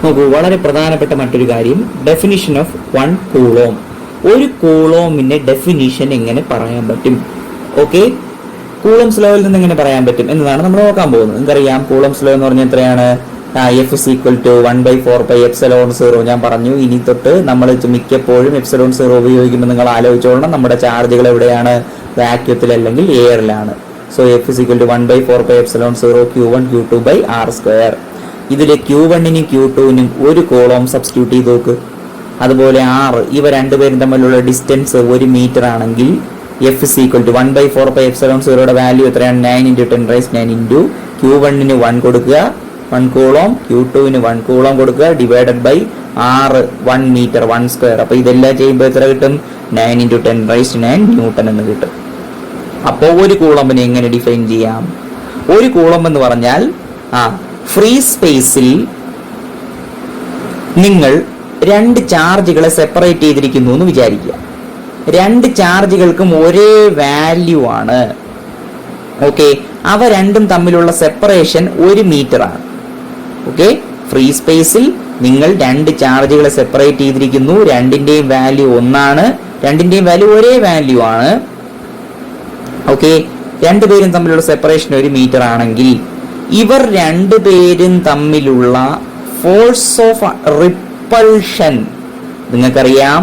നോക്കൂ, വളരെ പ്രധാനപ്പെട്ട മറ്റൊരു കാര്യം, ഡെഫിനിഷൻ ഓഫ് 1 കൂളോം. ഒരു കൂളോമിന്റെ ഡെഫിനിഷൻ എങ്ങനെ പറയാൻ പറ്റും? ഓക്കെ, കൂളംസ് ലോയിൽ നിന്ന് എങ്ങനെ പറയാൻ പറ്റും എന്നതാണ് നമ്മൾ നോക്കാൻ പോകുന്നത്. നിങ്ങൾക്കറിയാം കൂളംസ് ലോ എന്ന് പറഞ്ഞാൽ എത്രയാണ്? F is equal to 1/4πε0. ഞാൻ പറഞ്ഞു, ഇനി തൊട്ട് നമ്മൾ മിക്കപ്പോഴും ε0 ഉപയോഗിക്കുമ്പോൾ നിങ്ങൾ ആലോചിച്ചോളണം, നമ്മുടെ ചാർജുകൾ എവിടെയാണ്? വാക്യൂത്തിൽ അല്ലെങ്കിൽ എയറിലാണ്. So F is equal to 1/4πε0 Q1 Q2/r². ഇതിൽ Q1നും Q2നും ഒരു കോളം സബ്സ്റ്റിറ്റ്യൂട്ട് ചെയ്ത് നോക്ക്. അതുപോലെ R, ഇവ രണ്ടുപേരും തമ്മിലുള്ള ഡിസ്റ്റൻസ് 1 മീറ്റർ ആണെങ്കിൽ F is equal to 1/4πε0 value എത്രയാണ്? 9 × 10⁹ Q1ന് 1 കൊടുക്കുക 1 കൂളോം, Q2ന് 1 കൂളോം കൊടുക്കുക, ഡിവൈഡഡ് ബൈ R 1 മീറ്റർ 1². അപ്പൊ ഇതെല്ലാം ചെയ്യുമ്പോൾ എത്ര കിട്ടും? 9 × 10⁹ ന്യൂട്ടൺ എന്ന് കിട്ടും. അപ്പോൾ ഒരു കൂളമ്പിനെ എങ്ങനെ ഡിഫൈൻ ചെയ്യാം? ഒരു കൂളം എന്ന് പറഞ്ഞാൽ ഫ്രീ സ്പേസിൽ നിങ്ങൾ 2 ചാർജുകളെ സെപ്പറേറ്റ് ചെയ്തിരിക്കുന്നു എന്ന് വിചാരിക്കുക. 2 ചാർജുകൾക്കും ഒരേ വാല്യൂ ആണ്. ഓക്കെ, അവ രണ്ടും തമ്മിലുള്ള സെപ്പറേഷൻ 1 മീറ്റർ ആണ്. ഓക്കെ, ഫ്രീ സ്പേസിൽ നിങ്ങൾ 2 ചാർജുകളെ സെപ്പറേറ്റ് ചെയ്തിരിക്കുന്നു, രണ്ടിന്റെയും വാല്യൂ ഒന്നാണ്, രണ്ടിന്റെയും വാല്യൂ ഒരേ വാല്യൂ ആണ്. ഓക്കെ, രണ്ടുപേരും തമ്മിലുള്ള സെപ്പറേഷൻ 1 മീറ്റർ ആണെങ്കിൽ ഇവർ രണ്ടുപേരും തമ്മിലുള്ള ഫോഴ്സ് ഓഫ് റിപ്പൾഷൻ നിങ്ങൾക്കറിയാം.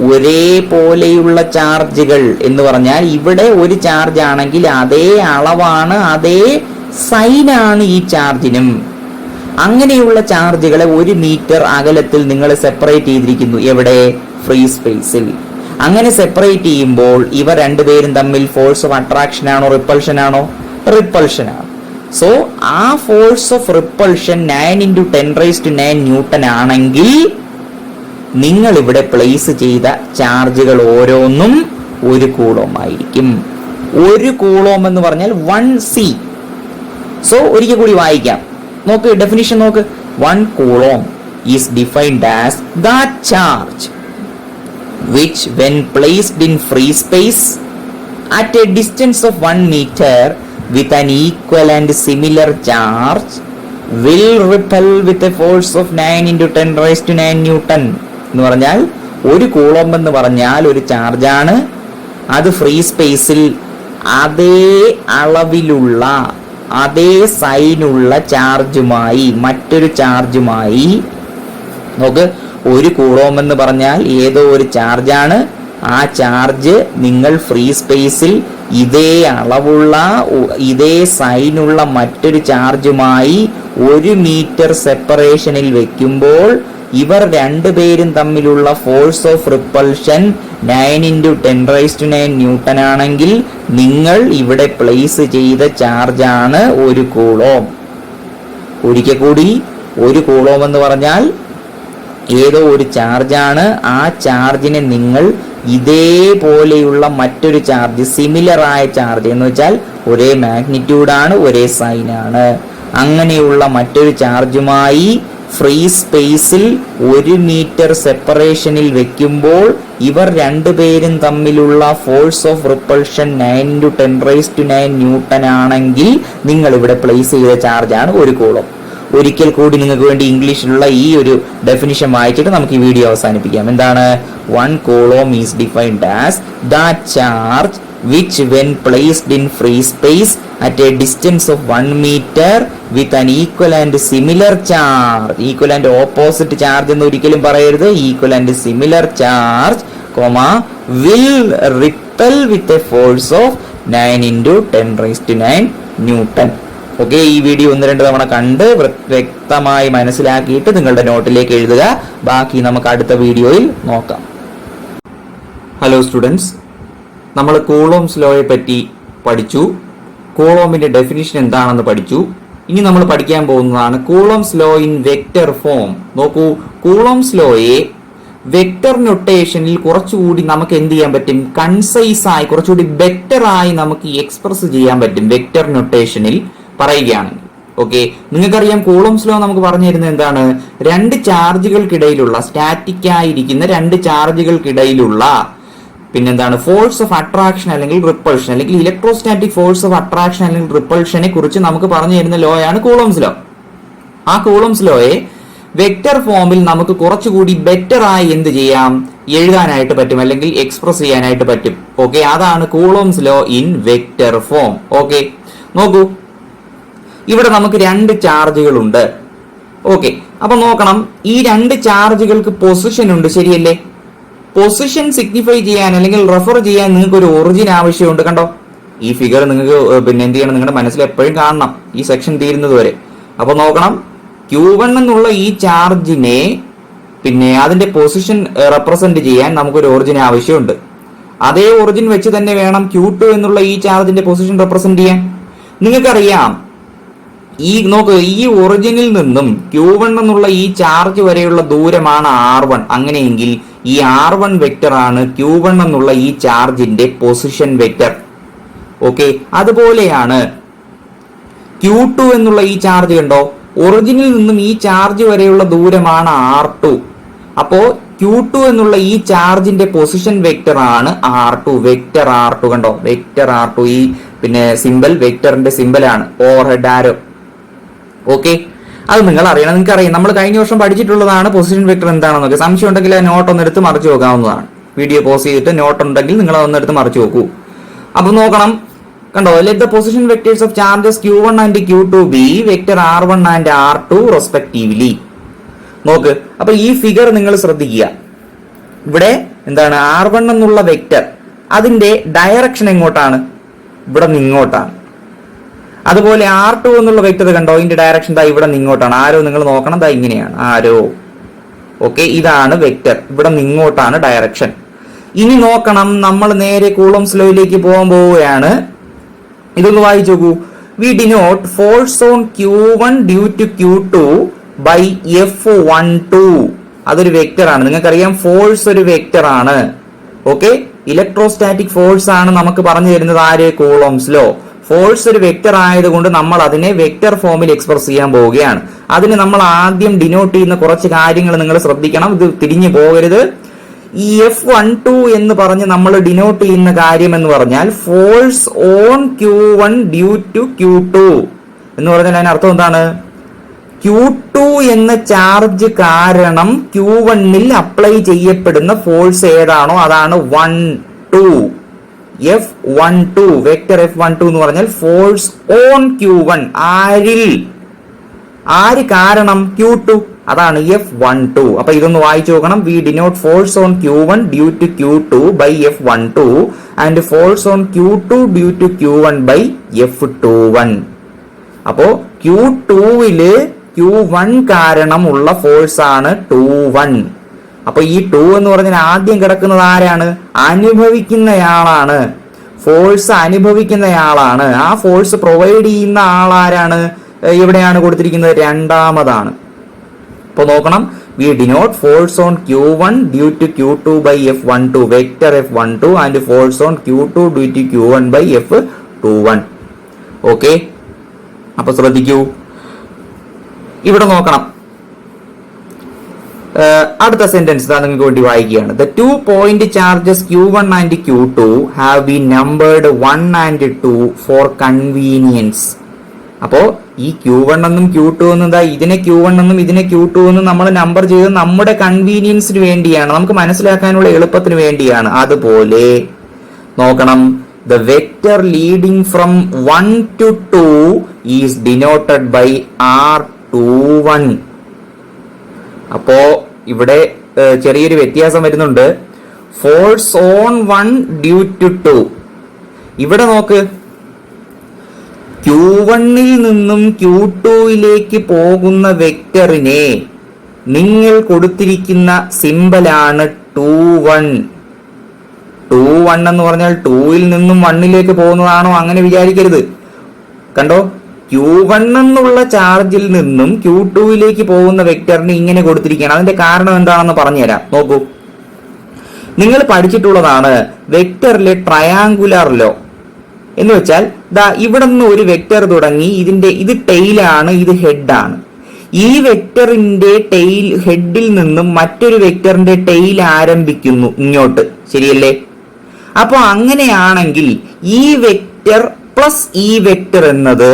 ഒരേപോലെയുള്ള ചാർജുകൾ എന്ന് പറഞ്ഞാൽ ഇവിടെ ഒരു ചാർജ് ആണെങ്കിൽ അതേ അളവാണ്, അതേ സൈനാണ് ഈ ചാർജിനും. അങ്ങനെയുള്ള ചാർജുകളെ 1 മീറ്റർ അകലത്തിൽ നിങ്ങൾ സെപ്പറേറ്റ് ചെയ്തിരിക്കുന്നു. എവിടെ? ഫ്രീ സ്പേസിൽ. അങ്ങനെ സെപ്പറേറ്റ് ചെയ്യുമ്പോൾ ഇവ രണ്ടുപേരും തമ്മിൽ ഫോഴ്സ് ഓഫ് അട്രാക്ഷൻ ആണോ റിപ്പൾഷൻ ആണോ? റിപ്പൾഷൻ ആണ്. സോ ആ ഫോഴ്സ് ഓഫ് റിപ്പൾഷൻ 9 × 10⁹ ന്യൂട്ടൺ ആണെങ്കിൽ നിങ്ങൾ ഇവിടെ പ്ലേസ് ചെയ്ത ചാർജുകൾ ഓരോന്നും 1 കൂളോം ആയിരിക്കും. 1 കൂളോം എന്ന് പറഞ്ഞാൽ 1C. സോ ഒരിക്കൽ കൂടി വായിക്കാം. നോക്ക്, ഡെഫിനിഷൻ നോക്ക്. 1 coulomb is defined as that charge which when placed in free space at a distance of 1 meter with an equal and similar charge will repel with a force of 9 × 10⁹ newton എന്ന് പറഞ്ഞാൽ 1 coulomb എന്ന് പറഞ്ഞാൽ ഒരു ചാർജാണ്. അത് free സ്പേസിൽ അതേ അളവിലുള്ള അതേ സൈനുള്ള ചാർജുമായി മറ്റൊരു ചാർജുമായി നോക്ക്. 1 കൂളോം എന്ന് പറഞ്ഞാൽ ഏതോ ഒരു ചാർജാണ്. ആ ചാർജ് നിങ്ങൾ ഫ്രീ സ്പേസിൽ ഇതേ അളവുള്ള ഇതേ സൈനുള്ള മറ്റൊരു ചാർജുമായി 1 മീറ്റർ സെപ്പറേഷനിൽ വെക്കുമ്പോൾ ഇവർ രണ്ടുപേരും തമ്മിലുള്ള ഫോഴ്സ് ഓഫ് റിപ്പൾഷൻ 9 × 10⁹ ന്യൂട്ടൺ ആണെങ്കിൽ നിങ്ങൾ ഇവിടെ പ്ലേസ് ചെയ്ത ചാർജാണ് 1 കൂളോം. ഒരിക്കൽ കൂടി, 1 കൂളോം എന്ന് പറഞ്ഞാൽ ഏതോ ഒരു ചാർജാണ്. ആ ചാർജിനെ നിങ്ങൾ ഇതേപോലെയുള്ള മറ്റൊരു ചാർജ്, സിമിലർ ആയ ചാർജ് എന്ന് വെച്ചാൽ ഒരേ മാഗ്നിറ്റ്യൂഡാണ്, ഒരേ സൈനാണ്, അങ്ങനെയുള്ള മറ്റൊരു ചാർജുമായി ഫ്രീ സ്പേസിൽ 1 മീറ്റർ സെപ്പറേഷനിൽ വെക്കുമ്പോൾ ഇവർ രണ്ടുപേരും തമ്മിലുള്ള ഫോഴ്സ് ഓഫ് റിപ്പൾഷൻ 9 × 10⁹ ന്യൂട്ടൺ ആണെങ്കിൽ നിങ്ങൾ ഇവിടെ പ്ലേസ് ചെയ്ത ചാർജാണ് 1 കൂളോം. ഒരിക്കൽ കൂടി നിങ്ങൾക്ക് വേണ്ടി ഇംഗ്ലീഷിലുള്ള ഈ ഒരു ഡെഫിനിഷൻ വായിച്ചിട്ട് നമുക്ക് ഈ വീഡിയോ അവസാനിപ്പിക്കാം. എന്താണ്? 1 coulomb is defined as that charge which when placed in free space at a distance of 1 meter with an equal and similar charge, equal and opposite charge എന്ന് ഒരിക്കലും പറയരുത്, equal and similar charge, will repel with a force of 9 × 10⁹ newton. Okay, ഈ video 1-2 തവണ കണ്ട് വ്യക്തമായി മനസ്സിലാക്കിയിട്ട് നിങ്ങളുടെ നോട്ടിലേക്ക് എഴുതുക. ബാക്കി നമുക്ക് അടുത്ത വീഡിയോയിൽ നോക്കാം. ഹലോ സ്റ്റുഡൻസ്, നമ്മൾ കൂളോംസ് ലോയെ പറ്റി പഠിച്ചു. കൂളോമിന്റെ ഡെഫിനിഷൻ എന്താണെന്ന് പഠിച്ചു. ഇനി നമ്മൾ പഠിക്കാൻ പോകുന്നതാണ് coulombs law in vector form. നോക്കൂ, കൂളോംസ് ലോയെ വെക്റ്റർ നൊട്ടേഷനിൽ കുറച്ചുകൂടി നമുക്ക് എന്ത് ചെയ്യാൻ പറ്റും? കൺസൈസ് ആയി, കുറച്ചുകൂടി ബെറ്റർ ആയി നമുക്ക് എക്സ്പ്രസ് ചെയ്യാൻ പറ്റും വെക്റ്റർ നൊട്ടേഷനിൽ പറയുകയാണെങ്കിൽ. ഓക്കെ, നിങ്ങൾക്കറിയാം കൂളോംസ് ലോ നമുക്ക് പറഞ്ഞു തരുന്നത് എന്താണ്? 2 ചാർജുകൾക്കിടയിലുള്ള, സ്റ്റാറ്റിക് ആയിരിക്കുന്ന 2 ചാർജുകൾക്കിടയിലുള്ള പിന്നെന്താണ്? ഫോഴ്സ് ഓഫ് അട്രാക്ഷൻ അല്ലെങ്കിൽ റിപ്പൾഷൻ, അല്ലെങ്കിൽ ഇലക്ട്രോസ്റ്റാറ്റിക് ഫോഴ്സ് ഓഫ് അട്രാക്ഷൻ അല്ലെങ്കിൽ റിപ്പൾഷനെ കുറിച്ച് നമുക്ക് പറഞ്ഞു തരുന്ന ലോയാണ് കൂളോംസ് ലോ. ആ കൂളോംസ് ലോയെ വെക്റ്റർ ഫോമിൽ നമുക്ക് കുറച്ചുകൂടി ബെറ്റർ ആയി എന്ത് ചെയ്യാം, എഴുതാനായിട്ട് പറ്റും, അല്ലെങ്കിൽ എക്സ്പ്രസ് ചെയ്യാനായിട്ട് പറ്റും. ഓക്കെ, അതാണ് coulombs law in vector form. Okay, നോക്കൂ, ഇവിടെ നമുക്ക് രണ്ട് ചാർജുകൾ ഉണ്ട്. ഓക്കെ, അപ്പൊ നോക്കണം, ഈ രണ്ട് ചാർജുകൾക്ക് പൊസിഷൻ ഉണ്ട്, ശരിയല്ലേ? പൊസിഷൻ സിഗ്നിഫൈ ചെയ്യാൻ അല്ലെങ്കിൽ റെഫർ ചെയ്യാൻ നിങ്ങൾക്ക് ഒരു ഒറിജിൻ ആവശ്യമുണ്ട്. കണ്ടോ, ഈ ഫിഗർ നിങ്ങൾക്ക് പിന്നെ എന്ത് ചെയ്യണം, നിങ്ങളുടെ മനസ്സിൽ എപ്പോഴും കാണണം ഈ സെക്ഷൻ തീരുന്നത് വരെ. അപ്പൊ നോക്കണം, Q1 എന്നുള്ള ഈ ചാർജിനെ പിന്നെ അതിന്റെ പൊസിഷൻ റെപ്രസെന്റ് ചെയ്യാൻ നമുക്കൊരു ഒറിജിൻ ആവശ്യമുണ്ട്. അതേ ഒറിജിൻ വെച്ച് തന്നെ വേണം Q2 എന്നുള്ള ഈ ചാർജിന്റെ പൊസിഷൻ റെപ്രസെന്റ് ചെയ്യാൻ. നിങ്ങൾക്കറിയാം, നോക്ക്, ഈ ഒറിജിനിൽ നിന്നും Q1 എന്നുള്ള ഈ ചാർജ് വരെയുള്ള ദൂരമാണ് R1. അങ്ങനെയെങ്കിൽ ഈ R1 വെക്റ്റർ ആണ് Q1 എന്നുള്ള ഈ ചാർജിന്റെ പൊസിഷൻ വെക്റ്റർ. ഓക്കെ, അതുപോലെയാണ് Q2 എന്നുള്ള ഈ ചാർജ്, കണ്ടോ, ഒറിജിനിൽ നിന്നും ഈ ചാർജ് വരെയുള്ള ദൂരമാണ് R2. അപ്പോ Q2 എന്നുള്ള ഈ ചാർജിന്റെ പൊസിഷൻ വെക്റ്റർ ആണ് R2, വെക്റ്റർ R2. കണ്ടോ, വെക്റ്റർ R2, ഈ പിന്നെ സിമ്പൽ വെക്റ്ററിന്റെ സിമ്പൽ ആണ്, ഓവർഹെഡ് ആരോ. ഓക്കെ, അത് നിങ്ങൾ അറിയണം, നിങ്ങൾക്ക് അറിയാം, നമ്മൾ കഴിഞ്ഞ വർഷം പഠിച്ചിട്ടുള്ളതാണ് പൊസിഷൻ വെക്റ്റർ എന്താണെന്നൊക്കെ. സംശയം ഉണ്ടെങ്കിൽ നോട്ട് ഒന്നെടുത്ത് മറിച്ച് നോക്കാവുന്നതാണ്. വീഡിയോ പോസ് ചെയ്തിട്ട് നോട്ട് ഉണ്ടെങ്കിൽ നിങ്ങൾ അതൊന്നെടുത്ത് മറിച്ച് നോക്കൂ. അപ്പൊ നോക്കണം, കണ്ടോ, let the position vectors of charges Q1 and Q2 B vector R1 and R2 respectively. നോക്ക്, അപ്പൊ ഈ ഫിഗർ നിങ്ങൾ ശ്രദ്ധിക്കുക. ഇവിടെ എന്താണ്, R1 എന്നുള്ള വെക്റ്റർ, അതിന്റെ ഡയറക്ഷൻ എങ്ങോട്ടാണ്? ഇവിടെ നിന്ന് ഇങ്ങോട്ടാണ്. അതുപോലെ R2 എന്നുള്ള വെക്റ്റർ, കണ്ടോ, ഇതിന്റെ ഡയറക്ഷൻ ദാ ഇവിടെ നിന്ന് ഇങ്ങോട്ടാണ്. ആരോ നിങ്ങൾ നോക്കണം, ദാ ഇങ്ങനെയാണ് ആരോ. ഓക്കെ, ഇതാണ് വെക്റ്റർ, ഇവിടെ നിന്ന് ഇങ്ങോട്ടാണ് ഡയറക്ഷൻ. ഇനി നോക്കണം, നമ്മൾ നേരെ കൂളോംസ് ലോയിലേക്ക് പോകാൻ പോവുകയാണ്. ഇതൊന്ന് വായിച്ചു നോക്കൂ. We denote force on Q1 due to Q2 by F12. അതൊരു വെക്റ്റർ ആണ്. നിങ്ങൾക്കറിയാം, ഫോഴ്സ് ഒരു വെക്റ്റർ ആണ്. ഓക്കെ, ഇലക്ട്രോസ്റ്റാറ്റിക് ഫോഴ്സ് ആണ് നമുക്ക് പറഞ്ഞു തരുന്നത് ആര്? Coulombs law. ഫോഴ്സ് ഒരു വെക്റ്റർ ആയതുകൊണ്ട് നമ്മൾ അതിനെ വെക്റ്റർ ഫോമിൽ എക്സ്പ്രസ് ചെയ്യാൻ പോവുകയാണ്. അതിന് നമ്മൾ ആദ്യം ഡിനോട്ട് ചെയ്യുന്ന കുറച്ച് കാര്യങ്ങൾ നിങ്ങൾ ശ്രദ്ധിക്കണം, ഇത് തിരിഞ്ഞു പോകരുത്. ഈ F12 എന്ന് പറഞ്ഞ് നമ്മൾ ഡിനോട്ട് ചെയ്യുന്ന കാര്യം എന്ന് പറഞ്ഞാൽ force on Q1 due to Q2 എന്ന് പറഞ്ഞാൽ അതിന് അർത്ഥം എന്താണ്? Q2 എന്ന ചാർജ് കാരണം Q1ൽ അപ്ലൈ ചെയ്യപ്പെടുന്ന ഫോഴ്സ് ഏതാണോ അതാണ് 12. F12, വെക്റ്റർ F12 എന്ന് പറഞ്ഞാൽ ഫോഴ്സ് ഓൺ Q1. ആര് കാരണം? Q2. അതാണ് F12. അപ്പൊ ഇതൊന്ന് വായിച്ചു നോക്കണം. We denote force on Q1 due to Q2 by F12 and force on Q2 due to Q1 by F21. അപ്പോ Q2ല് Q1 കാരണം ഉള്ള ഫോഴ്സ് ആണ് 21. അപ്പൊ ഈ 2 എന്ന് പറഞ്ഞാൽ ആദ്യം കിടക്കുന്നത് ആരാണ്? അനുഭവിക്കുന്നയാളാണ്. ഫോഴ്സ് അനുഭവിക്കുന്നയാളാണ്. ആ ഫോഴ്സ് പ്രൊവൈഡ് ചെയ്യുന്ന ആളാരാണ്? എവിടെയാണ് കൊടുത്തിരിക്കുന്നത്? രണ്ടാമതാണ്. അപ്പൊ നോക്കണം, we denote force on Q1 due to Q2 by F12 vector F12 and force on Q2 due to Q1 by F21. Okay, അപ്പൊ ശ്രദ്ധിക്കൂ, ഇവിടെ നോക്കണം. അടുത്ത സെന്റൻസ് നിങ്ങൾക്ക് വേണ്ടി വായിക്കുകയാണ്. The 2 point charges Q1 and Q2 have been numbered 1 and 2 for convenience. അപ്പോ ഈ Q1 എന്നും Q2 എന്നും ഇതിനെ Q1 എന്നും ഇതിനെ Q2 എന്നും നമ്മൾ നമ്പർ ചെയ്ത് നമ്മുടെ കൺവീനിയൻസിന് വേണ്ടിയാണ്, നമുക്ക് മനസ്സിലാക്കാനുള്ള എളുപ്പത്തിന് വേണ്ടിയാണ്. അതുപോലെ നോക്കണം, the vector leading from 1 to 2 is denoted by R21. അപ്പോ ഇവിടെ ചെറിയൊരു വ്യത്യാസം വരുന്നുണ്ട്. Force on 1 due to 2. ഇവിടെ നോക്ക്, Q1ൽ നിന്നും Q2യിലേക്ക് പോകുന്ന വെക്റ്ററിനെ നിങ്ങൾ കൊടുത്തിരിക്കുന്ന സിമ്പലാണ് 21. 21 എന്ന് പറഞ്ഞാൽ 2ൽ നിന്നും 1ലേക്ക് പോകുന്നതാണോ? അങ്ങനെ വിചാരിക്കരുത്. കണ്ടോ, Q1 എന്നുള്ള ചാർജിൽ നിന്നും Q2യിലേക്ക് പോകുന്ന വെക്റ്ററിന് ഇങ്ങനെ കൊടുത്തിരിക്കുകയാണ്. അതിന്റെ കാരണം എന്താണെന്ന് പറഞ്ഞുതരാം. നോക്കൂ, നിങ്ങൾ പഠിച്ചിട്ടുള്ളതാണ് വെക്റ്ററിലെ ട്രയാങ്കുലർ ലോ. എന്ന് വെച്ചാൽ ഇവിടെ നിന്ന് ഒരു വെക്റ്റർ തുടങ്ങി, ഇത് ടെയിലാണ്, ഇത് ഹെഡാണ്. ഈ വെക്റ്ററിന്റെ ടെയിൽ ഹെഡിൽ നിന്നും മറ്റൊരു വെക്റ്ററിന്റെ ടെയിൽ ആരംഭിക്കുന്നു ഇങ്ങോട്ട്, ശരിയല്ലേ? അപ്പൊ അങ്ങനെയാണെങ്കിൽ ഈ വെക്റ്റർ പ്ലസ് ഈ വെക്റ്റർ എന്നത്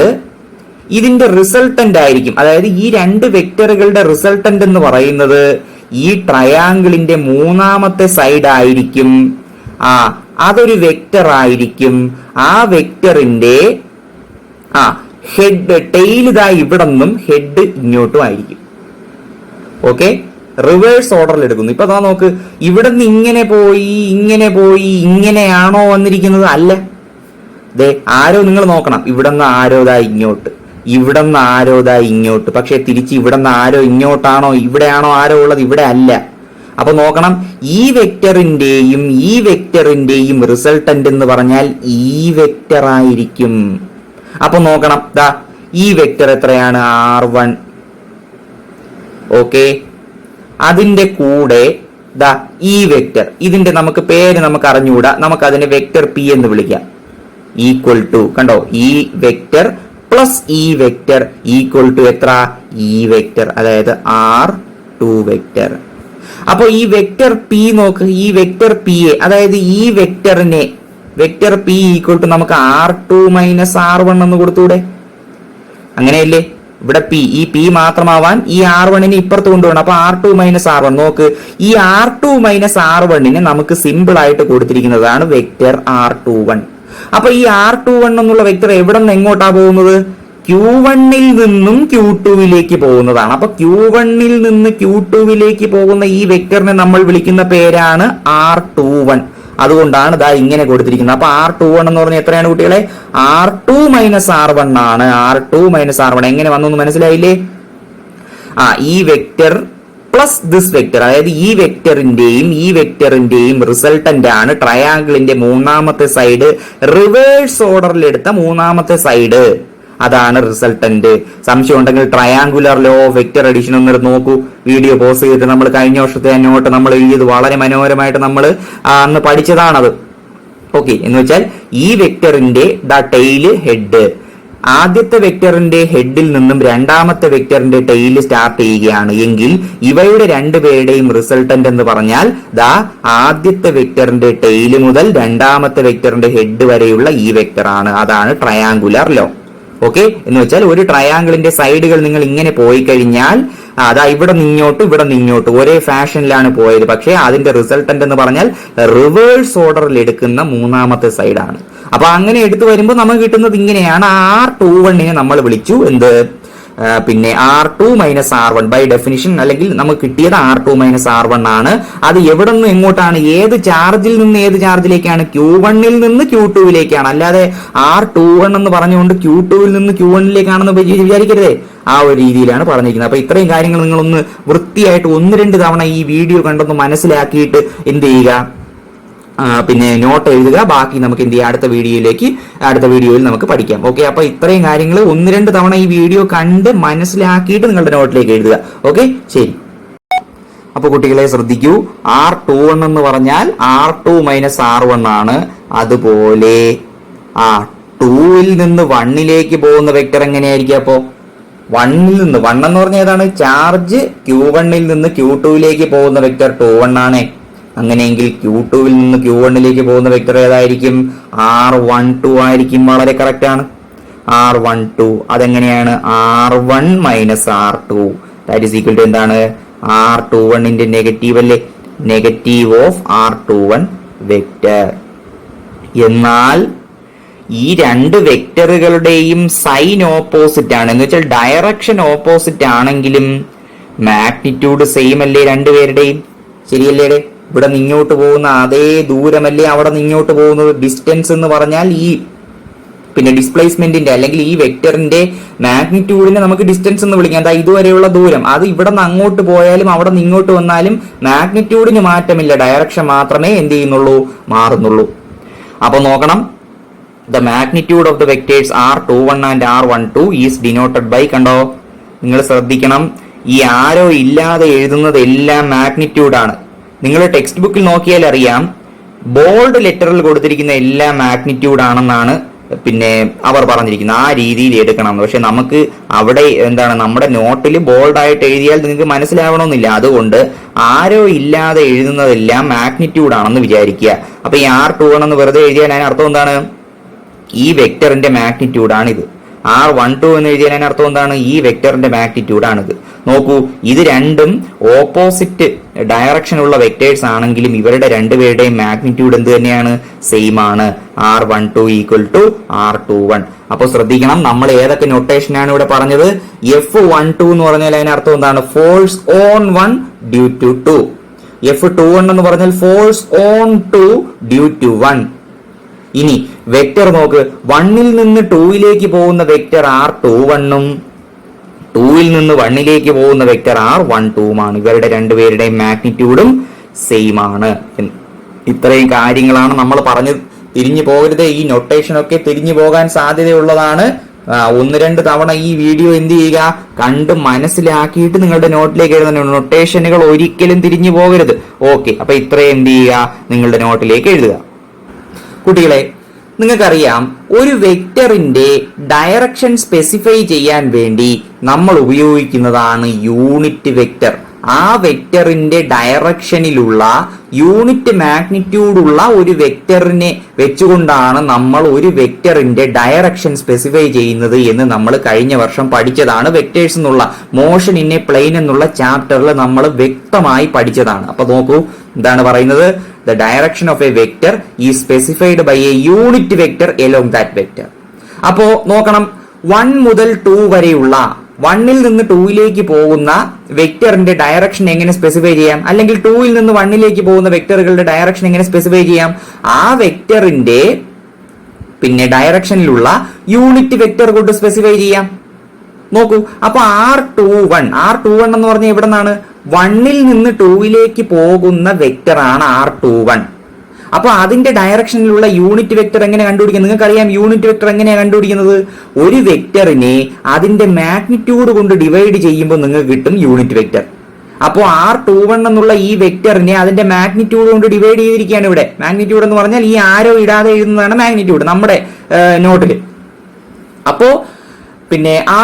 ഇതിന്റെ റിസൾട്ടന്റ് ആയിരിക്കും, അതായത് ഈ രണ്ട് വെക്ടറുകളുടെ റിസൾട്ടന്റ് എന്ന് പറയുന്നത് ഈ ട്രയാങ്കിളിന്റെ മൂന്നാമത്തെ സൈഡ് ആയിരിക്കും. അതൊരു വെക്ടർ ആയിരിക്കും. ആ വെക്ടറിന്റെ ഹെഡ് ടെയിൽ ഇതാ ഇവിടെ നിന്നും ഹെഡ് ഇങ്ങോട്ടും ആയിരിക്കും. ഓക്കെ, റിവേഴ്സ് ഓർഡറിൽ എടുക്കുന്നു. ഇപ്പൊ നോക്ക്, ഇവിടെ നിന്ന് ഇങ്ങനെ പോയി ഇങ്ങനെയാണോ വന്നിരിക്കുന്നത്? അല്ല, ആരോ നിങ്ങൾ നോക്കണം, ഇവിടെ നിന്ന് ആരോതാ ഇങ്ങോട്ട്, ഇവിടെ നിന്ന് ആരോതാ ഇങ്ങോട്ട്. പക്ഷെ തിരിച്ച് ഇവിടെ നിന്ന് ആരോ ഇങ്ങോട്ടാണോ ഇവിടെയാണോ ആരോ ഉള്ളത്? ഇവിടെ അല്ല. അപ്പൊ നോക്കണം, ഈ വെക്ടറിന്റെയും റിസൾട്ടന്റ് എന്ന് പറഞ്ഞാൽ ഈ വെക്ടർ ആയിരിക്കും. അപ്പൊ നോക്കണം, ഈ വെക്ടർ എത്രയാണ്? R1. ഓക്കെ, അതിന്റെ കൂടെ ഈ വെക്ടർ, ഇതിന്റെ നമുക്ക് പേര് നമുക്ക് അറിഞ്ഞുകൂടാ, നമുക്ക് അതിനെ വെക്ടർ P എന്ന് വിളിക്കാം. ഈക്വൽ ടു, കണ്ടോ, ഈ വെക്ടർ പ്ലസ് ഈ വെക്ടർ ഈക്വൽ ടു എത്ര? ഈ വെക്ടർ, അതായത് R2 വെക്ടർ. അപ്പൊ ഈ വെക്ടർ P നോക്ക്, ഈ വെക്ടർ P യെ, അതായത് ഈ വെക്ടറിനെ വെക്ടർ P ഈക്വൽ ടു നമുക്ക് R2 മൈനസ് R1 എന്ന് കൊടുത്തൂടെ? അങ്ങനെയല്ലേ? ഇവിടെ ഈ P മാത്രമാവാൻ ഈ R1നെ ഇപ്പുറത്ത് കൊണ്ടുപോകണം. അപ്പൊ R2 മൈനസ് R1. നോക്ക്, ഈ R2 മൈനസ് R1നെ നമുക്ക് സിമ്പിൾ ആയിട്ട് കൊടുത്തിരിക്കുന്നതാണ് വെക്ടർ R21. അപ്പൊ ഈ R21 എന്നുള്ള വെക്ടർ എവിടെ നിന്ന് എങ്ങോട്ടാ പോകുന്നത്? Q1ൽ നിന്നും Q2വിലേക്ക് പോകുന്നതാണ്. അപ്പൊ Q1ൽ നിന്ന് Q2വിലേക്ക് പോകുന്ന ഈ വെക്ടറിനെ നമ്മൾ വിളിക്കുന്ന പേരാണ് R21. അതുകൊണ്ടാണ് ഇങ്ങനെ കൊടുത്തിരിക്കുന്നത്. അപ്പൊ R21 എന്ന് പറഞ്ഞാൽ എത്രയാണ് കുട്ടികളെ? R2 മൈനസ് R1 ആണ്. R2 മൈനസ് R1 എങ്ങനെ വന്നു എന്ന് മനസ്സിലായില്ലേ? ഈ വെക്ടർ പ്ലസ് ദിസ് വെക്ടർ, അതായത് ഈ വെക്ടറിന്റെയും റിസൾട്ടന്റ് ആണ് ട്രയാങ്കിളിന്റെ മൂന്നാമത്തെ സൈഡ്, റിവേഴ്സ് ഓർഡറിൽ എടുത്ത മൂന്നാമത്തെ സൈഡ്. അതാണ് റിസൾട്ടന്റ്. സംശയം ഉണ്ടെങ്കിൽ triangular law of vector addition ഒന്ന് നോക്കൂ. വീഡിയോ പോസ് ചെയ്തിട്ട് നമ്മൾ കഴിഞ്ഞ വർഷത്തെ നോട്ട് നമ്മൾ എഴുതിയത് വളരെ മനോഹരമായിട്ട് നമ്മൾ അന്ന് പഠിച്ചതാണത്. ഓക്കെ, എന്ന് വെച്ചാൽ ഈ വെക്ടറിന്റെ ടെയില് ഹെഡ്, ആദ്യത്തെ വെക്ടറിന്റെ ഹെഡിൽ നിന്നും രണ്ടാമത്തെ വെക്ടറിന്റെ ടെയില് സ്റ്റാർട്ട് ചെയ്യുകയാണ് എങ്കിൽ ഇവയുടെ രണ്ടുപേരുടെയും റിസൾട്ടന്റ് എന്ന് പറഞ്ഞാൽ ആദ്യത്തെ വെക്ടറിന്റെ ടെയില് മുതൽ രണ്ടാമത്തെ വെക്ടറിന്റെ ഹെഡ് വരെയുള്ള ഈ വെക്ടർ ആണ്. അതാണ് ട്രയാങ്കുലർ ലോ. ഓക്കെ, എന്ന് വെച്ചാൽ ഒരു ട്രയാങ്കിളിന്റെ സൈഡുകൾ നിങ്ങൾ ഇങ്ങനെ പോയി കഴിഞ്ഞാൽ ഇവിടെ നിങ്ങോട്ട് ഒരേ ഫാഷനിലാണ് പോയത്. പക്ഷേ അതിന്റെ റിസൾട്ടന്റ് എന്ന് പറഞ്ഞാൽ റിവേഴ്സ് ഓർഡറിൽ എടുക്കുന്ന മൂന്നാമത്തെ സൈഡാണ്. അപ്പൊ അങ്ങനെ എടുത്തു വരുമ്പോൾ നമുക്ക് കിട്ടുന്നത് ഇങ്ങനെയാണ്. R21നെ നമ്മൾ വിളിച്ചു എന്ത്? പിന്നെ R2 minus R1 by definition, അല്ലെങ്കിൽ നമുക്ക് കിട്ടിയത് R2 മൈനസ് R1 ആണ്. അത് എവിടെ നിന്ന് എങ്ങോട്ടാണ്? ഏത് ചാർജിൽ നിന്ന് ഏത് ചാർജിലേക്കാണ്? Q1ൽ നിന്ന് Q2വിലേക്കാണ്. അല്ലാതെ R21 എന്ന് പറഞ്ഞുകൊണ്ട് Q2വിൽ നിന്ന് Q1ലേക്കാണെന്ന് വിചാരിക്കരുതേ. ആ ഒരു രീതിയിലാണ് പറഞ്ഞിരിക്കുന്നത്. അപ്പൊ ഇത്രയും കാര്യങ്ങൾ നിങ്ങളൊന്ന് വൃത്തിയായിട്ട് 1-2 തവണ ഈ വീഡിയോ കണ്ടൊന്ന് മനസ്സിലാക്കിയിട്ട് എന്ത് ചെയ്യുക, പിന്നെ നോട്ട് എഴുതുക. ബാക്കി നമുക്ക് എന്ത് ചെയ്യാം, അടുത്ത വീഡിയോയിൽ നമുക്ക് പഠിക്കാം. ഓക്കെ, അപ്പൊ ഇത്രയും കാര്യങ്ങൾ 1-2 തവണ ഈ വീഡിയോ കണ്ട് മനസ്സിലാക്കിയിട്ട് നിങ്ങളുടെ നോട്ടിലേക്ക് എഴുതുക. ഓക്കെ, ശരി. അപ്പൊ കുട്ടികളെ ശ്രദ്ധിക്കൂ, R21 എന്ന് പറഞ്ഞാൽ R2 മൈനസ് R1 ആണ്. അതുപോലെ 2ൽ നിന്ന് 1ലേക്ക് പോകുന്ന വെക്ടർ എങ്ങനെയായിരിക്കും? അപ്പോ 1ൽ നിന്ന് 1 എന്ന് പറഞ്ഞാൽ ഏതാണ്? ചാർജ് Q1ൽ നിന്ന് Q2വിലേക്ക് പോകുന്ന വെക്ടർ 21 ആണ്. അങ്ങനെയെങ്കിൽ Q2വിൽ നിന്ന് Q1ലേക്ക് പോകുന്ന വെക്ടർ ഏതായിരിക്കും? R12 ആയിരിക്കും. വളരെ കറക്റ്റ് ആണ്. R12 അതെങ്ങനെയാണ്? R1 minus R2 that is equal to എന്താണ്? R21ന്റെ നെഗറ്റീവ് അല്ലേ? Negative of R21 vector. എന്നാൽ ഈ രണ്ട് വെക്ടറുകളുടെയും സൈൻ ഓപ്പോസിറ്റ് ആണ്, എന്ന് വെച്ചാൽ ഡയറക്ഷൻ ഓപ്പോസിറ്റ് ആണെങ്കിലും മാഗ്നിറ്റ്യൂഡ് സെയിം അല്ലേ രണ്ടുപേരുടെയും? ശരിയല്ലേ? ഇവിടെ നിങ്ങോട്ട് പോകുന്ന അതേ ദൂരമല്ലേ അവിടെ നിങ്ങോട്ട് പോകുന്നത്? ഡിസ്റ്റൻസ് എന്ന് പറഞ്ഞാൽ ഈ പിന്നെ ഡിസ്പ്ലേസ്മെന്റിന്റെ അല്ലെങ്കിൽ ഈ വെക്ടറിന്റെ മാഗ്നിറ്റ്യൂഡിനെ നമുക്ക് ഡിസ്റ്റൻസ് എന്ന് വിളിക്കാം. ഇതുവരെയുള്ള ദൂരം അത് ഇവിടെ നിന്ന് അങ്ങോട്ട് പോയാലും അവിടെ നിന്ന് ഇങ്ങോട്ട് വന്നാലും മാഗ്നിറ്റ്യൂഡിന് മാറ്റമില്ല, ഡയറക്ഷൻ മാത്രമേ എന്ത് ചെയ്യുന്നുള്ളൂ, മാറുന്നുള്ളൂ. അപ്പൊ നോക്കണം, the magnitude of the vectors R21 and R12 is denoted by, കണ്ടോ, നിങ്ങൾ ശ്രദ്ധിക്കണം, ഈ ആരോ ഇല്ലാതെ എഴുതുന്നത് എല്ലാം മാഗ്നിറ്റ്യൂഡ് ആണ്. നിങ്ങൾ ടെക്സ്റ്റ് ബുക്കിൽ നോക്കിയാൽ അറിയാം, ബോൾഡ് ലെറ്ററിൽ കൊടുത്തിരിക്കുന്ന എല്ലാം മാഗ്നിറ്റ്യൂഡ് ആണെന്നാണ് പിന്നെ അവർ പറഞ്ഞിരിക്കുന്നത്. ആ രീതിയിൽ എടുക്കണം. പക്ഷെ നമുക്ക് അവിടെ എന്താണ്, നമ്മുടെ നോട്ടിൽ ബോൾഡ് ആയിട്ട് എഴുതിയാൽ നിങ്ങൾക്ക് മനസ്സിലാവണമെന്നില്ല. അതുകൊണ്ട് ആരോ ഇല്ലാതെ എഴുതുന്നതെല്ലാം മാഗ്നിറ്റ്യൂഡ് ആണെന്ന് വിചാരിക്കുക. അപ്പൊ ഈ R21 എന്ന് വെറുതെ എഴുതിയാൽ അതിന് അർത്ഥം എന്താണ്? ഈ വെക്ടറിന്റെ മാഗ്നിറ്റ്യൂഡ് ആണിത്. R12 എന്ന് എഴുതിയാൽ അതിനർത്ഥം എന്താണ്? ഈ വെക്ടറിന്റെ മാഗ്നിറ്റ്യൂഡ് ആണിത്. നോക്കൂ, ഇത് രണ്ടും ഓപ്പോസിറ്റ് ഡയറക്ഷനുള്ള വെക്ടേഴ്സ് ആണെങ്കിലും ഇവരുടെ രണ്ടുപേരുടെയും മാഗ്നിറ്റ്യൂഡ് എന്ത് തന്നെയാണ്? സെയിം ആണ്. R12 equal to R21. അപ്പൊ ശ്രദ്ധിക്കണം, നമ്മൾ ഏതൊക്കെ നൊട്ടേഷനാണ് ഇവിടെ പറഞ്ഞത്? F12 എന്ന് പറഞ്ഞാൽ അതിനർത്ഥം എന്താണ്? Force on 1 due to 2. F21 എന്ന് പറഞ്ഞാൽ ഫോഴ്സ് ഓൺ 2 ഡ്യൂ ടു 1. ഇനി വെക്ടർ നോക്ക്, 1ൽ നിന്ന് 2ലേക്ക് പോകുന്ന വെക്ടർ R21ഉം 2ൽ നിന്ന് 1ലേക്ക് പോകുന്ന വെക്ടർ R12ഉമാണ്. ഇവരുടെ രണ്ടുപേരുടെയും മാഗ്നിറ്റ്യൂഡും സെയിം ആണ്. ഇത്രയും കാര്യങ്ങളാണ് നമ്മൾ പറഞ്ഞത്. തിരിഞ്ഞു പോകരുത്. ഈ നൊട്ടേഷൻ ഒക്കെ തിരിഞ്ഞു പോകാൻ സാധ്യതയുള്ളതാണ്. 1-2 തവണ ഈ വീഡിയോ എന്ത് ചെയ്യുക? കണ്ട് മനസ്സിലാക്കിയിട്ട് നിങ്ങളുടെ നോട്ടിലേക്ക് എഴുതുന്ന നൊട്ടേഷനുകൾ ഒരിക്കലും തിരിഞ്ഞു പോകരുത്. ഓക്കെ, അപ്പൊ ഇത്രയും എന്ത് ചെയ്യുക? നിങ്ങളുടെ നോട്ടിലേക്ക് എഴുതുക. കുട്ടികളെ, നിങ്ങൾക്കറിയാം, ഒരു വെക്ടറിന്റെ ഡയറക്ഷൻ സ്പെസിഫൈ ചെയ്യാൻ വേണ്ടി നമ്മൾ ഉപയോഗിക്കുന്നതാണ് യൂണിറ്റ് വെക്ടർ. ആ വെക്ടറിന്റെ ഡയറക്ഷനിലുള്ള യൂണിറ്റ് മാഗ്നിറ്റ്യൂഡ് ഉള്ള ഒരു വെക്ടറിനെ വെച്ചുകൊണ്ടാണ് നമ്മൾ ഒരു വെക്ടറിന്റെ ഡയറക്ഷൻ സ്പെസിഫൈ ചെയ്യുന്നത് എന്ന് നമ്മൾ കഴിഞ്ഞ വർഷം പഠിച്ചതാണ്. വെക്ടേഴ്സ് എന്നുള്ള മോഷൻ ഇൻ എ പ്ലെയിൻ എന്നുള്ള ചാപ്റ്ററിൽ നമ്മൾ വ്യക്തമായി പഠിച്ചതാണ്. അപ്പൊ നോക്കൂ, എന്താണ് പറയുന്നത്? The direction of a vector is specified by a unit vector along that vector. അപ്പോ നോക്കണം, 1 മുതൽ 2 വരെയുള്ള 1ൽ നിന്ന് 2ലേക്ക് പോകുന്ന വെക്ടറിന്റെ ഡയറക്ഷൻ എങ്ങനെ സ്പെസിഫൈ ചെയ്യാം? അല്ലെങ്കിൽ 2ൽ നിന്ന് 1ലേക്ക് പോകുന്ന വെക്ടറുകളുടെ ഡയറക്ഷൻ എങ്ങനെ സ്പെസിഫൈ ചെയ്യാം? ആ വെക്ടറിന്റെ ഡയറക്ഷനിലുള്ള യൂണിറ്റ് വെക്ടർ കൊണ്ട് സ്പെസിഫൈ ചെയ്യാം. നോക്കൂ, അപ്പൊ R21 എന്ന് പറഞ്ഞാൽ എവിടെ നിന്നാണ്? 1ൽ നിന്ന് 2ലേക്ക് പോകുന്ന വെക്ടർ ആണ് R21. അപ്പൊ അതിന്റെ ഡയറക്ഷനിലുള്ള യൂണിറ്റ് വെക്ടർ എങ്ങനെ കണ്ടുപിടിക്കാം? നിങ്ങൾക്കറിയാം യൂണിറ്റ് വെക്ടർ എങ്ങനെയാണ് കണ്ടുപിടിക്കുന്നത്? ഒരു വെക്ടറിനെ അതിന്റെ മാഗ്നിറ്റ്യൂഡ് കൊണ്ട് ഡിവൈഡ് ചെയ്യുമ്പോൾ നിങ്ങൾക്ക് കിട്ടും യൂണിറ്റ് വെക്ടർ. അപ്പോൾ R21 എന്നുള്ള ഈ വെക്ടറിനെ അതിന്റെ മാഗ്നിറ്റ്യൂഡ് കൊണ്ട് ഡിവൈഡ് ചെയ്തിരിക്കുകയാണ് ഇവിടെ. മാഗ്നിറ്റ്യൂഡ് എന്ന് പറഞ്ഞാൽ ഈ ആരോ ഇടാതെ എഴുതുന്നതാണ് മാഗ്നിറ്റ്യൂഡ് നമ്മുടെ നോട്ടിൽ. അപ്പോ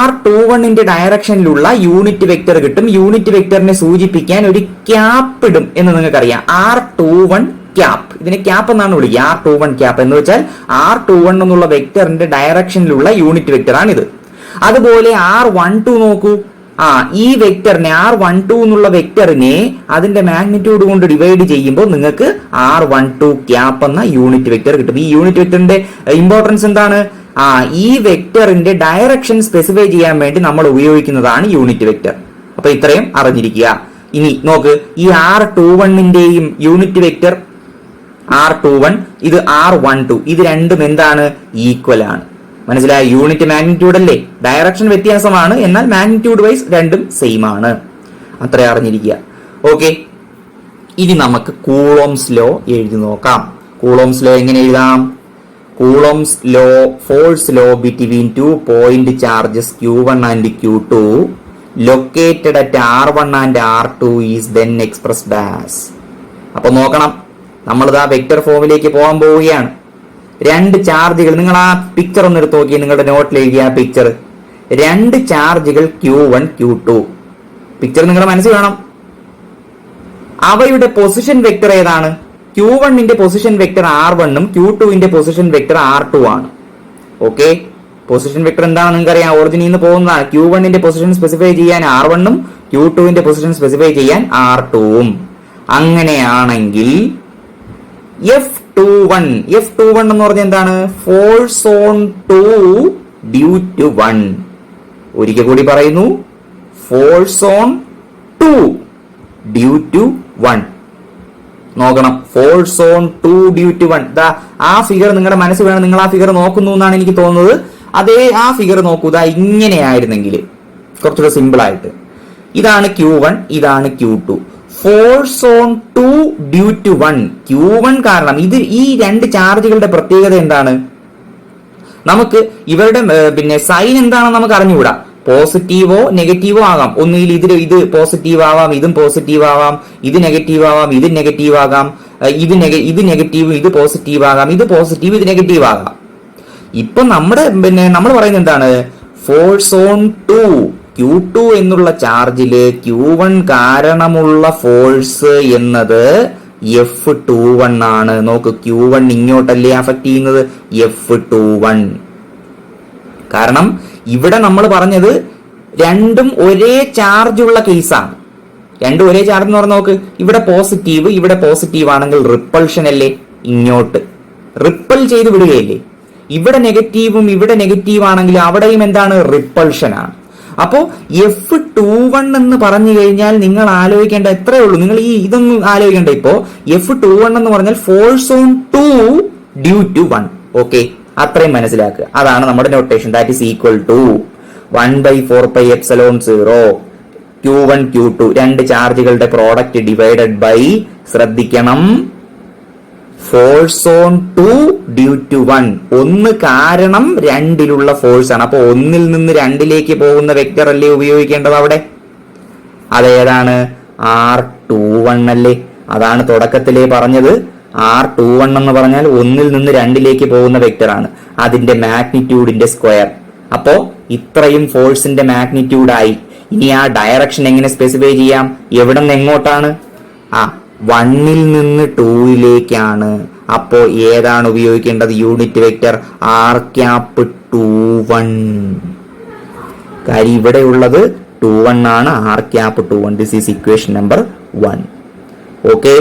R21ന്റെ ഡയറക്ഷനിലുള്ള യൂണിറ്റ് വെക്ടർ കിട്ടും. യൂണിറ്റ് വെക്ടറിനെ സൂചിപ്പിക്കാൻ ഒരു ക്യാപ്പ് ഇടും എന്ന് നിങ്ങൾക്കറിയാം. R21 ക്യാപ്പ്, ഇതിനെ ക്യാപ്പ് എന്നാണ് വിളിക്കുക. R21 ക്യാപ്പ് എന്ന് വെച്ചാൽ R21 എന്നുള്ള വെക്ടറിന്റെ ഡയറക്ഷനിലുള്ള യൂണിറ്റ് വെക്ടർ ആണിത്. അതുപോലെ R12 നോക്കൂ, ഈ വെക്ടറിനെ R12 എന്നുള്ള വെക്ടറിനെ അതിന്റെ മാഗ്നിറ്റ്യൂഡ് കൊണ്ട് ഡിവൈഡ് ചെയ്യുമ്പോൾ നിങ്ങൾക്ക് R12 ക്യാപ്പ് എന്ന യൂണിറ്റ് വെക്ടർ കിട്ടും. ഈ യൂണിറ്റ് വെക്ടറിന്റെ ഇമ്പോർട്ടൻസ് എന്താണ്? ഈ വെക്ടറിന്റെ ഡയറക്ഷൻ സ്പെസിഫൈ ചെയ്യാൻ വേണ്ടി നമ്മൾ ഉപയോഗിക്കുന്നതാണ് യൂണിറ്റ് വെക്ടർ. അപ്പൊ ഇത്രയും അറിഞ്ഞിരിക്കുക. ഇനി നോക്ക്, ഈ R21ന്റെയും യൂണിറ്റ് വെക്ടർ R21, ഇത് R12, ഇത് രണ്ടും എന്താണ്? ഈക്വൽ ആണ്. മനസ്സിലായ? യൂണിറ്റ് മാഗ്നിറ്റ്യൂഡ് അല്ലേ? ഡയറക്ഷൻ വ്യത്യാസമാണ്, എന്നാൽ മാഗ്നിറ്റ്യൂഡ് വൈസ് രണ്ടും സെയിം ആണ്. അത്ര അറിഞ്ഞിരിക്കുക. ഓക്കെ, ഇനി നമുക്ക് കൂളോംസ് ലോ എഴുതി നോക്കാം. കൂളോംസ് ലോ എങ്ങനെ എഴുതാം? Coulomb's law, force law between 2 point charges Q1 and Q2 located at R1 and R2 is then expressed as. അപ്പൊ നോക്കണം, നമ്മളിതാ വെക്ടർ ഫോമിലേക്ക് പോകാൻ പോവുകയാണ്. 2 ചാർജുകൾ, നിങ്ങൾ ആ പിക്ചർ ഒന്ന് എടുത്ത് നോക്കി, നിങ്ങളുടെ നോട്ടിൽ എഴുതിയ പിക്ചർ. 2 ചാർജുകൾ Q1 Q2. പിക്ചർ നിങ്ങളുടെ മനസ്സിൽ വേണം. അവയുടെ പൊസിഷൻ വെക്ടർ ഏതാണ്? Q1ന്റെ പൊസിഷൻ വെക്ടർ R1 ഉം Q2ന്റെ പൊസിഷൻ വെക്ടർ R2 ആണ്. ഓക്കെ, പൊസിഷൻ വെക്ടർ എന്താണെന്ന് നിങ്ങൾക്കറിയാം, ഒറിജിനിൽ നിന്ന് പോകുന്നതാണ്. Q1ന്റെ പൊസിഷൻ സ്പെസിഫൈ ചെയ്യാൻ R1 ഉം Q2ന്റെ പൊസിഷൻ സ്പെസിഫൈ ചെയ്യാൻ R2 ഉം. അങ്ങനെയാണെങ്കിൽ F21 എന്ന് പറഞ്ഞാൽ എന്താണ്? Force on 2 due to 1. ഒരിക്കൽ കൂടി പറയുന്നു, ഫോഴ്സ് ഓൺ 2 ഡ്യൂ ടു 1. നോക്കണം, ഫോഴ്സ് ഓൺ 2 ഡ്യൂ ടു 1. ആ ഫിഗർ നിങ്ങളുടെ മനസ്സിൽ വേണം. നിങ്ങൾ ആ ഫിഗർ നോക്കുന്നു എന്നാണ് എനിക്ക് തോന്നുന്നത്. അതേ ആ ഫിഗർ നോക്കൂ. ഇങ്ങനെയായിരുന്നെങ്കിൽ കുറച്ചുകൂടെ സിമ്പിൾ ആയിട്ട്, ഇതാണ് Q1, ഇതാണ് Q2. Force on 2 due to 1. Q1 കാരണം ഈ 2 ചാർജുകളുടെ പ്രത്യേകത എന്താണ്? നമുക്ക് ഇവരുടെ സൈൻ എന്താണെന്ന് നമുക്ക് അറിഞ്ഞുകൂടാ. പോസിറ്റീവോ നെഗറ്റീവോ ആകാം. ഒന്നുകിൽ ഇത് പോസിറ്റീവ് ആവാം, ഇതും പോസിറ്റീവ് ആവാം, ഇത് നെഗറ്റീവ് ആവാം, ഇത് നെഗറ്റീവ് ആകാം, ഇത് നെഗറ്റീവ്, ഇത് പോസിറ്റീവ് ആകാം, ഇത് പോസിറ്റീവ്, ഇത് നെഗറ്റീവ് ആകാം. ഇപ്പൊ നമ്മൾ പറയുന്നത് എന്താണ്? ഫോഴ്സ് ഓൺ 2 Q2 എന്നുള്ള ചാർജില് Q1 കാരണമുള്ള ഫോഴ്സ് എന്നത് F21 ആണ്. നോക്ക്, Q1 ഇങ്ങോട്ടല്ലേ അഫക്ട് ചെയ്യുന്നത്? F21. കാരണം ഇവിടെ നമ്മൾ പറഞ്ഞത് രണ്ടും ഒരേ ചാർജ് ഉള്ള കേസാണ്. രണ്ടും ഒരേ ചാർജ് എന്ന് പറഞ്ഞാൽ നോക്ക്, ഇവിടെ പോസിറ്റീവ് ആണെങ്കിൽ റിപ്പൾഷൻ അല്ലേ, ഇങ്ങോട്ട് റിപ്പൽ ചെയ്ത് വിടുകയല്ലേ. ഇവിടെ നെഗറ്റീവ് ആണെങ്കിൽ അവിടെയും എന്താണ്, റിപ്പൾഷൻ ആണ്. അപ്പോ F21 എന്ന് പറഞ്ഞു കഴിഞ്ഞാൽ നിങ്ങൾ ആലോചിക്കേണ്ട എത്രയേ ഉള്ളൂ, നിങ്ങൾ ഇതൊന്നും ആലോചിക്കേണ്ട. ഇപ്പോ F21 എന്ന് പറഞ്ഞാൽ force on 2 due to 1. Okay, അത്രയും മനസ്സിലാക്കുക. അതാണ് നമ്മുടെ notation. That is equal to 1/4πε0 Q1 Q2 രണ്ട് ചാർജുകളുടെ പ്രോഡക്റ്റ് ഡിവൈഡഡ് ബൈ, ശ്രദ്ധിക്കണം, ഫോഴ്സ് ഓൺ 2 ഡ്യൂ ടു 1. ഒന്ന് കാരണം രണ്ടിലുള്ള ഫോഴ്സ് ആണ്. അപ്പൊ ഒന്നിൽ നിന്ന് രണ്ടിലേക്ക് പോകുന്ന വെക്ടർ അല്ലേ ഉപയോഗിക്കേണ്ടത് അവിടെ. അതേതാണ്, R21 അല്ലേ. അതാണ് തുടക്കത്തിലേ പറഞ്ഞത്. R21 എന്ന് പറഞ്ഞാൽ ഒന്നിൽ നിന്ന് രണ്ടിലേക്ക് പോകുന്ന വെക്ടർ ആണ്, അതിന്റെ മാഗ്നിറ്റ്യൂഡിന്റെ സ്ക്വയർ. അപ്പോ ഇത്രയും ഫോഴ്സിന്റെ മാഗ്നിറ്റ്യൂഡായി. ഇനി ആ ഡയറക്ഷൻ എങ്ങനെ സ്പെസിഫൈ ചെയ്യാം, എവിടെ നിന്ന് എങ്ങോട്ടാണ്, 1ൽ നിന്ന് 2ലേക്കാണ്. അപ്പോ ഏതാണ് ഉപയോഗിക്കേണ്ടത്, യൂണിറ്റ് വെക്ടർ R21. കാര്യം ഇവിടെ ഉള്ളത് 21 ആണ്, R21. This is equation number 1. Okay,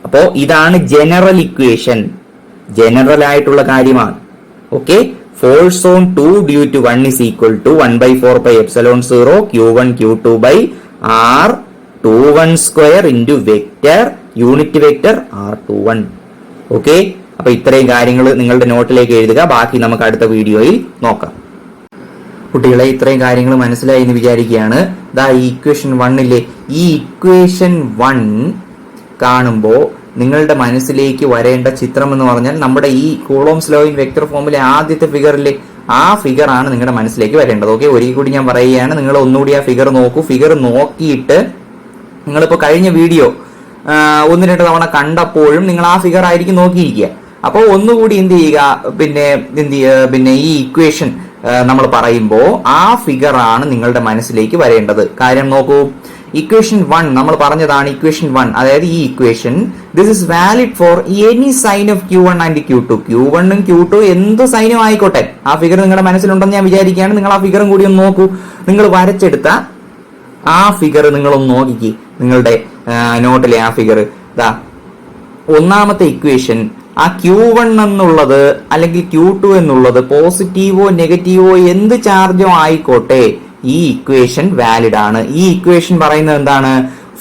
അപ്പോ ഇതാണ് ജനറൽ ഇക്വേഷൻ, ജനറൽ ആയിട്ടുള്ള കാര്യമാണ്. Okay, force on 2 due to 1 is equal to 1/4πε0 Q1 Q2 by R21 square into vector unit vector R21. Okay, അപ്പൊ ഇത്രയും കാര്യങ്ങൾ നിങ്ങളുടെ നോട്ടിലേക്ക് എഴുതുക. ബാക്കി നമുക്ക് അടുത്ത വീഡിയോയിൽ നോക്കാം. കുട്ടികളെ, ഇത്രയും കാര്യങ്ങൾ മനസ്സിലായി എന്ന് വിചാരിക്കുകയാണ്. ദാ ഈ ഇക്വേഷൻ 1 ഈ ഇക്വേഷൻ 1 കാണുമ്പോൾ നിങ്ങളുടെ മനസ്സിലേക്ക് വരേണ്ട ചിത്രം എന്ന് പറഞ്ഞാൽ നമ്മുടെ ഈ കൂളോംസ് ലോ ഇൻ വെക്ടർ ഫോമിലെ ആദ്യത്തെ ഫിഗറിലെ ആ ഫിഗർ ആണ് നിങ്ങളുടെ മനസ്സിലേക്ക് വരേണ്ടത്. ഓക്കെ, ഒരിക്കൽ കൂടി ഞാൻ പറയുകയാണ്, നിങ്ങൾ ഒന്നുകൂടി ആ ഫിഗർ നോക്കൂ. ഫിഗർ നോക്കിയിട്ട് നിങ്ങളിപ്പോ കഴിഞ്ഞ വീഡിയോ 1-2 തവണ കണ്ടപ്പോഴും നിങ്ങൾ ആ ഫിഗർ ആയിരിക്കും നോക്കിയിരിക്കുക. അപ്പോൾ ഒന്നുകൂടി എന്ത് ചെയ്യുക, പിന്നെ ഈ ഇക്വേഷൻ നമ്മൾ പറയുമ്പോൾ ആ ഫിഗർ ആണ് നിങ്ങളുടെ മനസ്സിലേക്ക് വരേണ്ടത്. കാര്യം നോക്കൂ, ഇക്വേഷൻ 1 നമ്മൾ പറഞ്ഞതാണ്. ഇക്വേഷൻ 1 അതായത് ഈ equation, this is valid for any sign of Q1 and Q2. Q1 ഉം Q2 എന്ത് സൈനും ആയിക്കോട്ടെ. ആ ഫിഗർ നിങ്ങളുടെ മനസ്സിലുണ്ടെന്ന് ഞാൻ വിചാരിക്കുകയാണ്. നിങ്ങൾ ആ ഫിഗറും കൂടി ഒന്ന് നോക്കൂ. നിങ്ങൾ വരച്ചെടുത്ത ആ ഫിഗർ നിങ്ങളൊന്ന് നോക്കിക്കേ, നിങ്ങളുടെ നോട്ടിലെ ആ ഫിഗർ. ഒന്നാമത്തെ ഇക്വേഷൻ, ആ Q1 എന്നുള്ളത് അല്ലെങ്കിൽ Q2 എന്നുള്ളത് പോസിറ്റീവോ നെഗറ്റീവോ എന്ത് ചാർജോ ആയിക്കോട്ടെ, ഈ ഇക്വേഷൻ വാലിഡ് ആണ്. ഈ ഇക്വേഷൻ പറയുന്നത് എന്താണ്,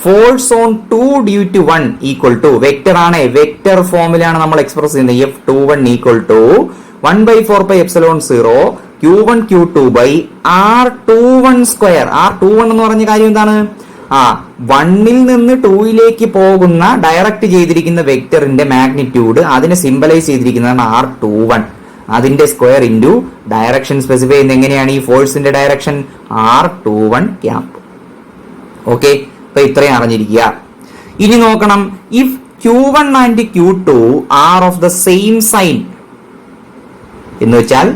force on 2 due to 1 equal to vector ആണ്. വെക്ടർ ഫോമിലാണ് നമ്മൾ എക്സ്പ്രസ് ചെയ്യുന്നത്. F21 equal to 1/4πε0 Q1 Q2 by R21 square. R21 എന്ന് പറഞ്ഞ കാര്യം എന്താണ്, 1ൽ നിന്ന് 2ലേക്ക് പോകുന്ന ഡയറക്റ്റ് ചെയ്തിരിക്കുന്ന വെക്ടറിന്റെ മാഗ്നിറ്റ്യൂഡ്, അതിനെ സിംബലൈസ് ചെയ്തിരിക്കുന്നതാണ് R21. അതിന്റെ സ്ക്വയർ ഇൻറ്റു ഡയറക്ഷൻ സ്പെസിഫൈ ചെയ്യുന്നത് എങ്ങനെയാണ്, ഈ ഫോഴ്സിന്റെ ഡയറക്ഷൻ R21 ക്യാപ്. ഓക്കെ, അപ്പൊ ഇത്രയും അറിഞ്ഞിരിക്കുക. ഇനി നോക്കണം, if Q1 and Q2 are of the same sign എന്ന് വെച്ചാൽ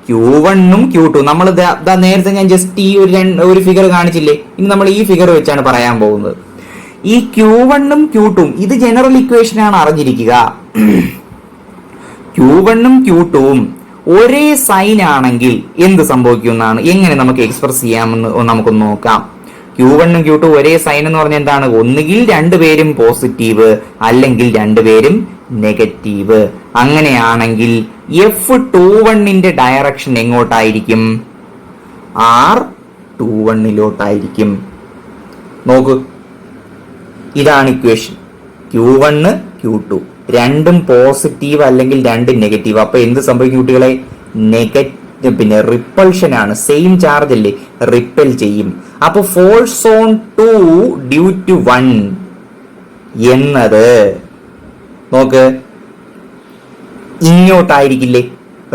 Q1 ഉം Q2 നമ്മൾ നേരത്തെ ഞാൻ ജസ്റ്റ് ഈ ഒരു ഫിഗർ കാണിച്ചില്ലേ, ഇനി നമ്മൾ ഈ ഫിഗർ വെച്ചാണ് പറയാൻ പോകുന്നത്. ഈ Q1 ഉം Q2 ഇത് ജനറൽ ഇക്വേഷൻ ആണ്, അറിഞ്ഞിരിക്കുക. Q1 ഉം Q2 ഉം ഒരേ സൈൻ ആണെങ്കിൽ എന്ത് സംഭവിക്കുമെന്നാണ്, എങ്ങനെ നമുക്ക് എക്സ്പ്രസ് ചെയ്യാമെന്ന് നമുക്കൊന്ന് നോക്കാം. Q1 ഉം Q2 ഒരേ സൈൻ എന്ന് പറഞ്ഞാൽ എന്താണ്, ഒന്നുകിൽ രണ്ടുപേരും പോസിറ്റീവ് അല്ലെങ്കിൽ രണ്ടുപേരും നെഗറ്റീവ്. അങ്ങനെയാണെങ്കിൽ F21ന്റെ ഡയറക്ഷൻ എങ്ങോട്ടായിരിക്കും, R21ലോട്ടായിരിക്കും. നോക്കൂ, ഇതാണ് ഇക്വേഷൻ. Q1 Q2 രണ്ടും പോസിറ്റീവ് അല്ലെങ്കിൽ രണ്ടും നെഗറ്റീവ്. അപ്പൊ എന്ത് സംഭവിക്കും കുട്ടികളെ, പിന്നെ റിപ്പൾഷൻ ആണ്. സെയിം ചാർജ് അല്ലേ, റിപ്പൽ ചെയ്യും. അപ്പൊ ഫോഴ്സ് ഓൺ 2 ഡ്യൂ ടു 1 എന്നത് നോക്ക് ഇങ്ങോട്ടായിരിക്കില്ലേ,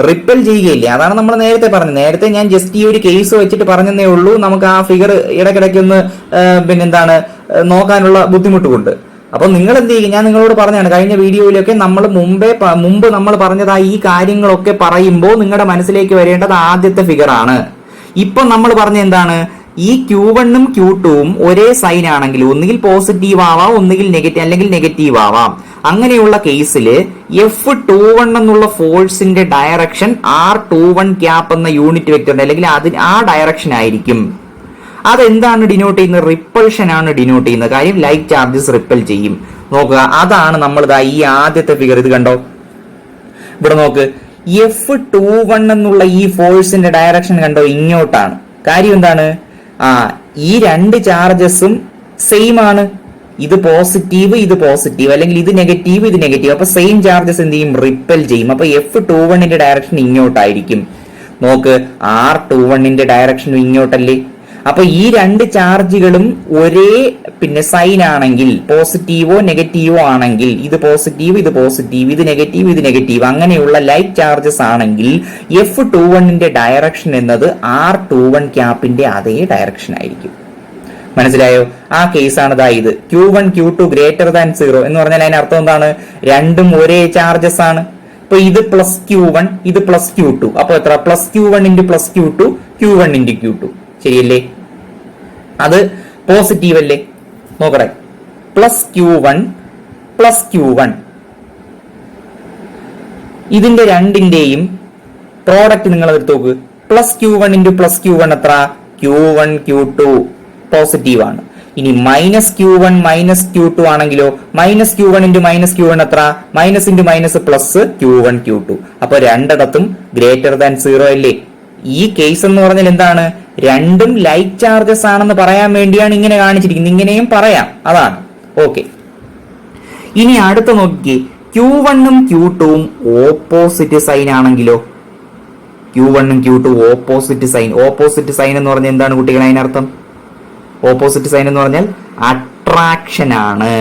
റിപ്പൽ ചെയ്യുകയില്ലേ. അതാണ് നമ്മൾ നേരത്തെ പറഞ്ഞത്. നേരത്തെ ഞാൻ ജസ്റ്റ് ഈ ഒരു കേസ് വെച്ചിട്ട് പറഞ്ഞതേ ഉള്ളൂ. നമുക്ക് ആ ഫിഗർ ഇടയ്ക്കിടയ്ക്ക് ഒന്ന് പിന്നെന്താണ് നോക്കാനുള്ള ബുദ്ധിമുട്ടുണ്ട്. അപ്പൊ നിങ്ങൾ എന്ത് ചെയ്യും, ഞാൻ നിങ്ങളോട് പറഞ്ഞാണ് കഴിഞ്ഞ വീഡിയോയിലൊക്കെ നമ്മൾ മുമ്പ് നമ്മൾ പറഞ്ഞതായി ഈ കാര്യങ്ങളൊക്കെ പറയുമ്പോൾ നിങ്ങളുടെ മനസ്സിലേക്ക് വരേണ്ടത് ആദ്യത്തെ ഫിഗർ ആണ്. ഇപ്പൊ നമ്മൾ പറഞ്ഞ എന്താണ്, ഈ Q1ഉം Q2ഉം ഒരേ സൈൻ ആണെങ്കിൽ ഒന്നുകിൽ പോസിറ്റീവ് ആവാം, ഒന്നുകിൽ നെഗറ്റീവ് അല്ലെങ്കിൽ നെഗറ്റീവ് ആവാം. അങ്ങനെയുള്ള കേസിൽ F21 എന്നുള്ള ഫോഴ്സിന്റെ ഡയറക്ഷൻ R21 ക്യാപ് എന്ന യൂണിറ്റ് വെക്ടറിന്റെ അല്ലെങ്കിൽ ആ ഡയറക്ഷൻ ആയിരിക്കും. അതെന്താണ് ഡിനോട്ട് ചെയ്യുന്നത്? റിപ്പൾഷൻ ആണ് ഡിനോട്ട് ചെയ്യുന്നത്. കാര്യം ലൈക്ക് ചാർജസ് റിപ്പൽ ചെയ്യും. നോക്കുക, അതാണ് നമ്മൾ ഈ ആദ്യത്തെ ഫിഗർ ഇത് കണ്ടോ, ഇവിടെ നോക്ക്, F21 എന്നുള്ള ഈ ഫോഴ്സിന്റെ ഡയറക്ഷൻ കണ്ടോ ഇങ്ങോട്ടാണ്. കാര്യം എന്താണ്? ഈ രണ്ട് ചാർജസും സെയിം ആണ്. ഇത് പോസിറ്റീവ്, ഇത് പോസിറ്റീവ്, അല്ലെങ്കിൽ ഇത് നെഗറ്റീവ്, ഇത് നെഗറ്റീവ്. അപ്പൊ സെയിം ചാർജസ് എന്ത് ചെയ്യും? റിപ്പൽ ചെയ്യും. അപ്പൊ F21ന്റെ ഡയറക്ഷൻ ഇങ്ങോട്ടായിരിക്കും. നോക്ക്, R21ന്റെ ഡയറക്ഷൻ ഇങ്ങോട്ടല്ലേ. അപ്പൊ ഈ രണ്ട് ചാർജുകളും ഒരേ സൈൻ ആണെങ്കിൽ, പോസിറ്റീവോ നെഗറ്റീവോ ആണെങ്കിൽ, ഇത് പോസിറ്റീവ്, ഇത് പോസിറ്റീവ്, ഇത് നെഗറ്റീവ്, ഇത് നെഗറ്റീവ്, അങ്ങനെയുള്ള ലൈക്ക് ചാർജസ് ആണെങ്കിൽ F21ന്റെ ഡയറക്ഷൻ എന്നത് R21 ക്യാപ്പിന്റെ അതേ ഡയറക്ഷൻ ആയിരിക്കും. മനസ്സിലായോ? ആ കേസാണ് ഇത്. Q1 Q2 ഗ്രേറ്റർ ദാൻ 0 എന്ന് പറഞ്ഞാൽ അതിനർത്ഥം എന്താണ്? രണ്ടും ഒരേ ചാർജസ് ആണ്. ഇപ്പൊ ഇത് പ്ലസ് Q1, ഇത് പ്ലസ് Q2. അപ്പൊ എത്ര? Plus Q1 into plus Q2, Q1 into Q2. ശരിയല്ലേ? അത് പോസിറ്റീവ് അല്ലേ? നോക്കട്ടെ, പ്ലസ് Q1 പ്ലസ് Q1, ഇതിന്റെ രണ്ടിന്റെയും പ്രോഡക്റ്റ് നിങ്ങൾ എടുത്ത് നോക്ക്. Plus Q1 into plus Q1 എത്ര? Q1 Q2 പോസിറ്റീവ് ആണ്. ഇനി മൈനസ് Q1 മൈനസ് Q2 ആണെങ്കിലോ minus Q1 into minus Q1 എത്ര? Minus into minus plus Q1 Q2. അപ്പൊ രണ്ടിടത്തും ഗ്രേറ്റർ ദാൻ 0 അല്ലേ? ഈ കേസ് എന്ന് പറഞ്ഞാൽ എന്താണ്? രണ്ടും ലൈക്ക് ചാർജസ് ആണെന്ന് പറയാൻ വേണ്ടിയാണ് ഇങ്ങനെ കാണിച്ചിരിക്കുന്നത്. ഇങ്ങനെയും പറയാം, അതാണ്. ഓക്കെ, ഇനി അടുത്ത നോക്കിക്കേ, Q1ഉം Q2ഉം ഓപ്പോസിറ്റ് സൈൻ ആണെങ്കിലോ? Q1ഉം Q2 opposite sign. Opposite sign എന്ന് പറഞ്ഞാൽ എന്താണ് കുട്ടികളെ അതിനർത്ഥം? ഓപ്പോസിറ്റ് സൈൻ എന്ന് പറഞ്ഞാൽ അട്രാക്ഷൻ ആണ്.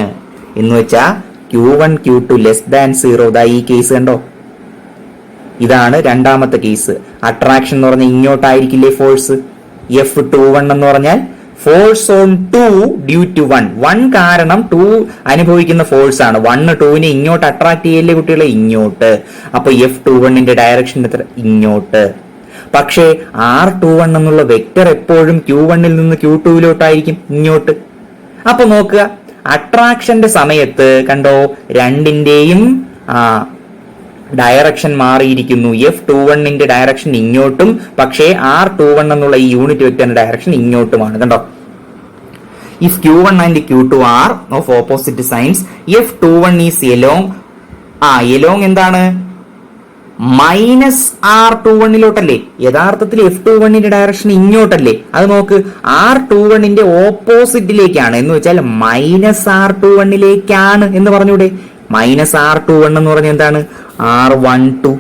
എന്ന് വെച്ചാൽ Q1 Q2 ലെസ് ദാൻ 0. ഈ കേസ് കണ്ടോ, ഇതാണ് രണ്ടാമത്തെ കേസ്. അട്രാക്ഷൻ എന്ന് പറഞ്ഞാൽ ഇങ്ങോട്ടായിരിക്കില്ലേ ഫോഴ്സ്? F21 എന്ന് പറഞ്ഞാൽ ഫോഴ്സ് ഓൺ 2 ഡ്യൂ ടു 1 കാരണം 2 അനുഭവിക്കുന്ന ഫോഴ്സ് ആണ്. 1 2നെ ഇങ്ങോട്ട് അട്രാക്ട് ചെയ്യല്ലേ കുട്ടികളെ? ഇങ്ങോട്ട്. അപ്പൊ F21ന്റെ ഡയറക്ഷൻ എത്ര? ഇങ്ങോട്ട്. പക്ഷേ R21 എന്നുള്ള വെക്ടർ എപ്പോഴും Q1ൽ നിന്ന് Q2ലോട്ടായിരിക്കും, ഇങ്ങോട്ട്. അപ്പൊ നോക്കുക, അട്രാക്ഷന്റെ സമയത്ത് കണ്ടോ രണ്ടിന്റെയും ഡയറക്ഷൻ മാറിയിരിക്കുന്നു. F21ന്റെ ഡയറക്ഷൻ ഇങ്ങോട്ടും, പക്ഷേ R21 എന്നുള്ള ഈ യൂണിറ്റ് വെക്ടറിന്റെ ഡയറക്ഷൻ ഇങ്ങോട്ടുമാണ്. കണ്ടോ, if Q1 and Q2 are of opposite signs, F21 is along എന്താണ്? മൈനസ് R21ലോട്ടല്ലേ? യഥാർത്ഥത്തിൽ F21ന്റെ ഡയറക്ഷൻ ഇങ്ങോട്ടല്ലേ? അത് നോക്ക്, R21ന്റെ ഓപ്പോസിറ്റിലേക്കാണ്. എന്ന് വെച്ചാൽ മൈനസ് R21ലേക്കാണ് എന്ന് പറഞ്ഞൂടെ? മൈനസ് R21 എന്ന് പറഞ്ഞാൽ എന്താണ്? R12.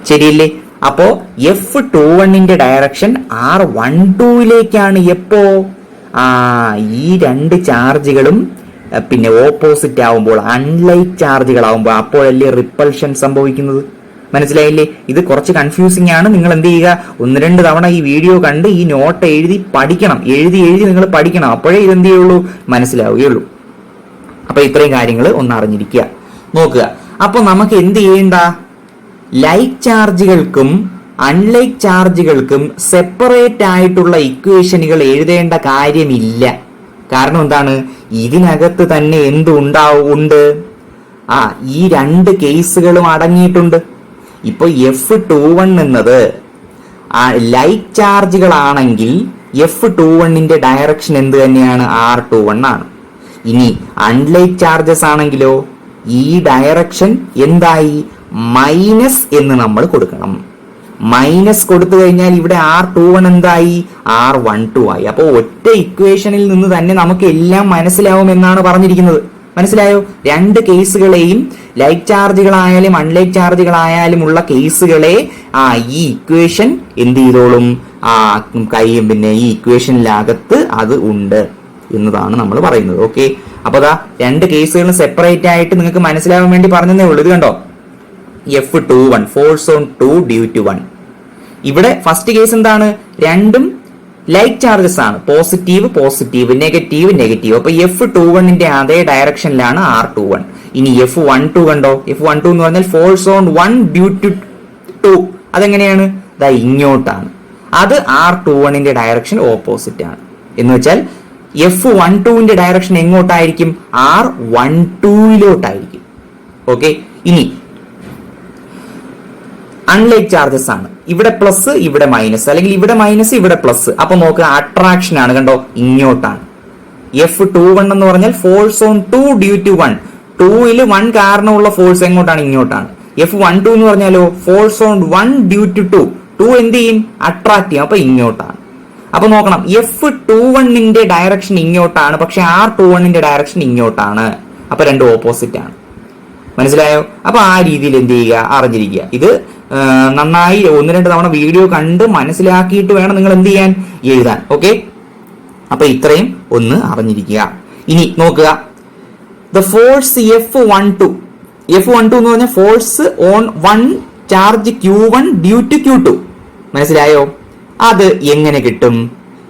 ശരിയല്ലേ? അപ്പോ F21ന്റെ ഡയറക്ഷൻ R12ലേക്കാണ്. എപ്പോ? ഈ രണ്ട് ചാർജുകളും ഓപ്പോസിറ്റ് ആവുമ്പോൾ, അൺലൈക്ക് ചാർജുകളാവുമ്പോൾ, അപ്പോഴല്ലേ റിപ്പൾഷൻ സംഭവിക്കുന്നത്. മനസ്സിലായില്ലേ? ഇത് കുറച്ച് കൺഫ്യൂസിംഗ് ആണ്. നിങ്ങൾ എന്ത് ചെയ്യുക, 1-2 തവണ ഈ വീഡിയോ കണ്ട് ഈ നോട്ട് എഴുതി പഠിക്കണം. എഴുതി നിങ്ങൾ പഠിക്കണം. അപ്പോഴേ ഇതെന്ത് ചെയ്യുള്ളൂ, മനസ്സിലാവുകയുള്ളൂ. അപ്പൊ ഇത്രയും കാര്യങ്ങൾ ഒന്ന് അറിഞ്ഞിരിക്കുക. നോക്കുക, അപ്പൊ നമുക്ക് എന്ത് ചെയ്യേണ്ട? ലൈക്ക് ചാർജുകൾക്കും അൺലൈക്ക് ചാർജുകൾക്കും സെപ്പറേറ്റ് ആയിട്ടുള്ള ഇക്വേഷനുകൾ എഴുതേണ്ട കാര്യമില്ല. കാരണം എന്താണ്? ഇതിനകത്ത് തന്നെ ഉണ്ട്. ഈ രണ്ട് കേസുകളും അടങ്ങിയിട്ടുണ്ട്. ഇപ്പൊ F21 എന്നത് ലൈക്ക് ചാർജുകളാണെങ്കിൽ F21ന്റെ ഡയറക്ഷൻ എന്ത് തന്നെയാണ്? R21 ആണ്. ഇനി അൺലൈക്ക് ചാർജസ് ആണെങ്കിലോ ഈ ഡയറക്ഷൻ എന്തായി? മൈനസ് എന്ന് നമ്മൾ കൊടുക്കണം. മൈനസ് കൊടുത്തു കഴിഞ്ഞാൽ ഇവിടെ R21 എന്തായി? R12 ആയി. അപ്പോൾ ഒറ്റ ഇക്വേഷനിൽ നിന്ന് തന്നെ നമുക്ക് എല്ലാം മനസ്സിലാവും എന്നാണ് പറഞ്ഞിരിക്കുന്നത്. മനസ്സിലായോ? രണ്ട് കേസുകളെയും, ലൈക്ക് ചാർജുകളായാലും അൺലൈക്ക് ചാർജുകളായാലും ഉള്ള കേസുകളെ ഈ ഇക്വേഷൻ എന്ത് ചെയ്തോളും? ഈ ഇക്വേഷനിലകത്ത് അത് ഉണ്ട് എന്നതാണ് നമ്മൾ പറയുന്നത്. ഓക്കെ, അപ്പൊ രണ്ട് കേസുകളും സെപ്പറേറ്റ് ആയിട്ട് നിങ്ങൾക്ക് മനസ്സിലാവാൻ വേണ്ടി പറഞ്ഞതേ ഉള്ളൂ. ഇത് കണ്ടോ, F21 force on 2 due to 1. ഇവിടെ ഫസ്റ്റ് കേസ് എന്താണ്? രണ്ടും ലൈക്ക് ചാർജസ് ആണ്. Positive positive, negative negative. അപ്പൊ F21ന്റെ അതേ ഡയറക്ഷനിലാണ് R21. ഇനി F12 കണ്ടോ? F12 എന്ന് പറഞ്ഞാൽ ഫോഴ്സ് ഓൺ 1 ഡ്യൂ ടു 2. അതെങ്ങനെയാണ്? ഇങ്ങോട്ടാണ്. അത് R21ന്റെ ഡയറക്ഷൻ ഓപ്പോസിറ്റ് ആണ്. എന്ന് വെച്ചാൽ F12ന്റെ ഡയറക്ഷൻ എങ്ങോട്ടായിരിക്കും? R12ലോട്ടായിരിക്കും. ഓക്കെ, ഇനി അൺലൈക്ക് ചാർജസ് ആണ്. ഇവിടെ പ്ലസ്, ഇവിടെ മൈനസ്, അല്ലെങ്കിൽ ഇവിടെ മൈനസ്, ഇവിടെ പ്ലസ്. അപ്പൊ നോക്കുക, അട്രാക്ഷൻ ആണ്, കണ്ടോ, ഇങ്ങോട്ടാണ്. F21 എന്ന് പറഞ്ഞാൽ ഫോഴ്സ് ഓൺ 2 ഡ്യൂ ടു 1. 2ൽ 1 കാരണമുള്ള ഫോഴ്സ് എങ്ങോട്ടാണ്? ഇങ്ങോട്ടാണ്. F12 എന്ന് പറഞ്ഞാലോ ഫോഴ്സ് ഓൺ 1 ഡ്യൂ ടു 2. 2 എന്ത് ചെയ്യും? അട്രാക്ട് ചെയ്യും. അപ്പൊ ഇങ്ങോട്ടാണ്. അപ്പൊ നോക്കണം, F21ന്റെ ഡയറക്ഷൻ ഇങ്ങോട്ടാണ്, പക്ഷെ R21ന്റെ ഡയറക്ഷൻ ഇങ്ങോട്ടാണ്. അപ്പൊ രണ്ടും ഓപ്പോസിറ്റ് ആണ്. മനസ്സിലായോ? അപ്പൊ ആ രീതിയിൽ എന്ത് ചെയ്യുക? അറിഞ്ഞിരിക്കുക. ഇത് നന്നായി 1-2 തവണ വീഡിയോ കണ്ട് മനസ്സിലാക്കിയിട്ട് വേണം നിങ്ങൾ എന്ത് ചെയ്യാൻ? എഴുതാൻ. ഓക്കെ, അപ്പൊ ഇത്രയും ഒന്ന് അറിഞ്ഞിരിക്കുക. ഇനി നോക്കുക, ദ ഫോഴ്സ് F12 എന്ന് പറഞ്ഞാൽ force on 1 charge Q1 due to Q2. മനസ്സിലായോ? അത് എങ്ങനെ കിട്ടും?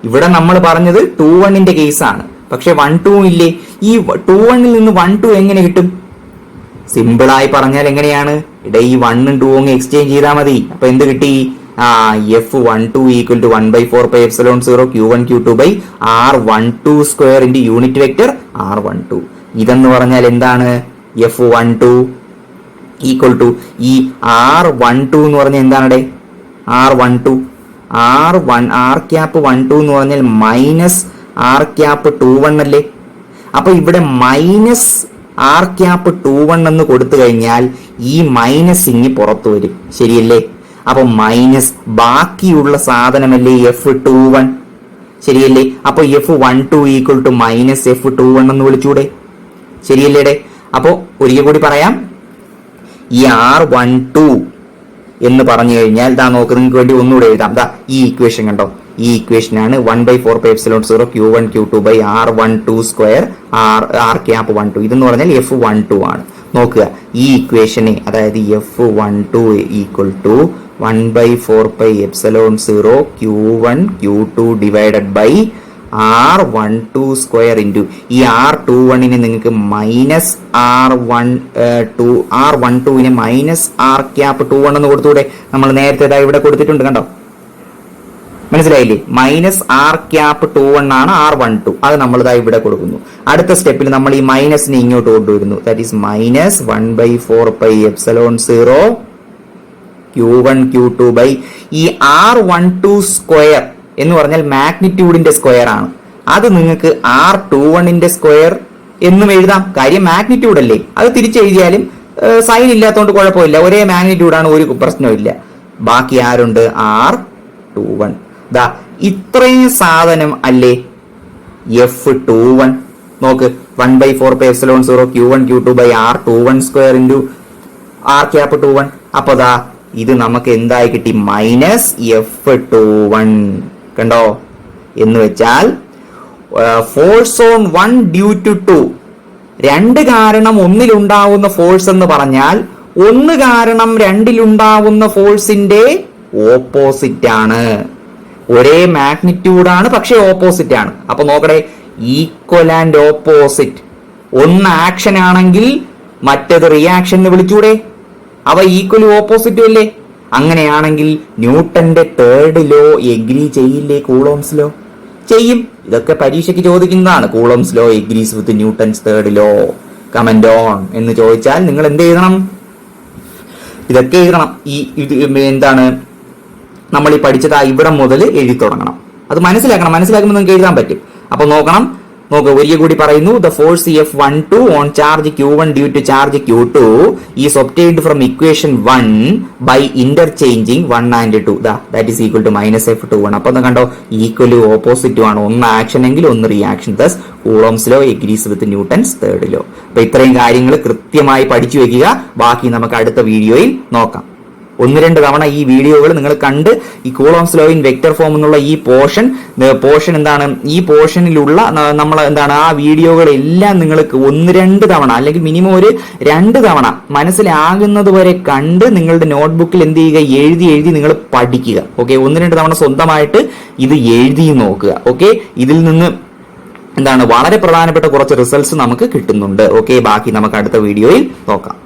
ഇവിടെ നമ്മൾ പറഞ്ഞത് 21ന്റെ കേസാണ്, പക്ഷെ 12 ഇല്ലേ? ഈ 21ൽ നിന്ന് 12 എങ്ങനെ കിട്ടും? സിമ്പിളായി പറഞ്ഞാൽ എങ്ങനെയാണ്? ഇവിടെ ഈ 1ഉം 2ഉം എക്സ്ചേഞ്ച് ചെയ്താൽ മതി. അപ്പൊ എന്ത് കിട്ടി? F12 equal to 1/4πε0 Q1 Q2 by R12 square into unit vector R12. ഇതെന്ന് പറഞ്ഞാൽ എന്താണ്? F12 ഈക്വൽ ടു ഈ R12 എന്ന് പറഞ്ഞാൽ എന്താണ്? R12 R ക്യാപ്പ് 12 എന്ന് പറഞ്ഞാൽ മൈനസ് R ക്യാപ്പ് 21 അല്ലേ? അപ്പൊ ഇവിടെ മൈനസ് R ക്യാപ്പ് 21 എന്ന് കൊടുത്തു കഴിഞ്ഞാൽ ഈ മൈനസ് ഇങ്ങി പുറത്തു വരും, ശരിയല്ലേ? അപ്പൊ മൈനസ് ബാക്കിയുള്ള സാധനമല്ലേ F21, ശരിയല്ലേ? അപ്പൊ F12 equal to minus F21 എന്ന് വിളിച്ചൂടെ, ശരിയല്ലേടെ? അപ്പോ ഒരിക്കൽ കൂടി പറയാം, ഈ R12 എന്ന് പറഞ്ഞു കഴിഞ്ഞാൽ ദാ നോക്ക്, നിങ്ങൾക്ക് വേണ്ടി ഒന്നുകൂടെ എഴുതാം. ദാ ഈ ഇക്വേഷൻ കണ്ടോ, ഈ ഇക്വേഷൻ ആണ് 1/4πε0 Q1 Q2 by R12 square R cap 12. ഇതെന്ന് പറഞ്ഞാൽ F12 ആണ്. നോക്കുക, ഈ ഇക്വേഷനെ, അതായത് F12 equal to 1/4πε0 Q1 Q2 divided by R12 square into ഈ R21നെ നിങ്ങൾക്ക് മൈനസ് R12നെ മൈനസ് R ക്യാപ്പ് 21 എന്ന് കൊടുത്തൂടെ? നമ്മൾ നേരത്തെ ഇവിടെ കൊടുത്തിട്ടുണ്ട്, കണ്ടോ? മനസ്സിലായില്ലേ? മൈനസ് R ക്യാപ്പ് 21 ആണ് R12. അത് നമ്മൾ ഇവിടെ കൊടുക്കുന്നു. അടുത്ത സ്റ്റെപ്പിൽ നമ്മൾ ഈ മൈനസിനെ ഇങ്ങോട്ട് കൊണ്ടുവരുന്നു. That is minus 1/4πε0 Q1 Q2 by ഈ R12 സ്ക്വയർ എന്ന് പറഞ്ഞാൽ മാഗ്നിറ്റ്യൂഡിന്റെ സ്ക്വയർ ആണ്. അത് നിങ്ങൾക്ക് R21ന്റെ സ്ക്വയർ എന്നും എഴുതാം. കാര്യം മാഗ്നിറ്റ്യൂഡ് അല്ലേ? അത് തിരിച്ചെഴുതിയാലും സൈൻ ഇല്ലാത്തതുകൊണ്ട് കുഴപ്പമില്ല. ഒരേ മാഗ്നിറ്റ്യൂഡാണ്, ഒരു പ്രശ്നമില്ല. ബാക്കി ആരുണ്ട്? R21. ദാ ഇത്രയും സാധനം അല്ലേ F21. നോക്ക്, 1/4πε0 Q1 Q2 by R21 square into R cap 21. അപ്പൊ ദാ ഇത് നമുക്ക് എന്തായി കിട്ടി? Minus F21. കണ്ടോ? എന്ന് വെച്ചാൽ ഫോഴ്സ് ഓൺ 1 ഡ്യൂ ടു 2. 2 കാരണം 1-ലുണ്ടാവുന്ന ഫോഴ്സ് എന്ന് പറഞ്ഞാൽ 1 കാരണം 2-ലുണ്ടാവുന്ന ഫോഴ്സിന്റെ ഓപ്പോസിറ്റ് ആണ്. ഒരേ മാഗ്നിറ്റ്യൂഡാണ്, പക്ഷെ ഓപ്പോസിറ്റ് ആണ്. അപ്പൊ നോക്കട്ടെ, ഈക്വൽ ആൻഡ് ഓപ്പോസിറ്റ്. ഒന്ന് ആക്ഷൻ ആണെങ്കിൽ മറ്റേത് റിയാക്ഷൻ എന്ന് വിളിച്ചൂടെ? അവ ഈക്വലും ഓപ്പോസിറ്റും അല്ലേ? അങ്ങനെയാണെങ്കിൽ ന്യൂട്ടന്റെ തേർഡ് ലോ എഗ്രി ചെയ്യില്ലേ കൂളോംസ് ലോ? ചെയ്യും. ഇതൊക്കെ പരീക്ഷയ്ക്ക് ചോദിക്കുന്നതാണ്. Coulombs law agrees with Newton's third law, comment on എന്ന് ചോദിച്ചാൽ നിങ്ങൾ എന്ത് എഴുതണം? ഇതൊക്കെ എഴുതണം. ഈ എന്താണ് നമ്മൾ ഈ പഠിച്ചത് ഇവിടെ മുതൽ എഴുതി തുടങ്ങണം. അത് മനസ്സിലാക്കണം. മനസ്സിലാക്കുമ്പോൾ നിങ്ങൾക്ക് എഴുതാൻ പറ്റും. അപ്പൊ നോക്കണം, നോക്കുക, ഒരിക്കൽ കൂടി പറയുന്നു. The force F12 on charge Q1 due to charge Q2 is obtained from equation 1 by interchanging 1 and 2. That is equal to minus F21. അപ്പൊ കണ്ടോ, ഈക്വലും ഓപ്പോസിറ്റും ആണ്. ഒന്ന് ആക്ഷൻ എങ്കിൽ ഒന്ന് reaction. Thus Coulomb's law agrees with Newton's third law. അപ്പൊ ഇത്രയും കാര്യങ്ങൾ കൃത്യമായി പഠിച്ചു വെക്കുക. ബാക്കി നമുക്ക് അടുത്ത വീഡിയോയിൽ നോക്കാം. 1-2 തവണ ഈ വീഡിയോകൾ നിങ്ങൾ കണ്ട് ഈ coulombs law in vector form എന്നുള്ള ഈ പോർഷൻ എന്താണ്, ഈ പോർഷനിലുള്ള നമ്മൾ എന്താണ് ആ വീഡിയോകളെല്ലാം നിങ്ങൾക്ക് 1-2 തവണ അല്ലെങ്കിൽ മിനിമം ഒരു 2 തവണ മനസ്സിലാകുന്നത് വരെ കണ്ട് നിങ്ങളുടെ നോട്ട്ബുക്കിൽ എന്ത് ചെയ്യുക? എഴുതി നിങ്ങൾ പഠിക്കുക. ഓക്കെ, 1-2 തവണ സ്വന്തമായിട്ട് ഇത് എഴുതി നോക്കുക. ഓക്കെ, ഇതിൽ നിന്ന് എന്താണ് വളരെ പ്രധാനപ്പെട്ട കുറച്ച് റിസൾട്ട്സ് നമുക്ക് കിട്ടുന്നുണ്ട്. ഓക്കെ, ബാക്കി നമുക്ക് അടുത്ത വീഡിയോയിൽ നോക്കാം.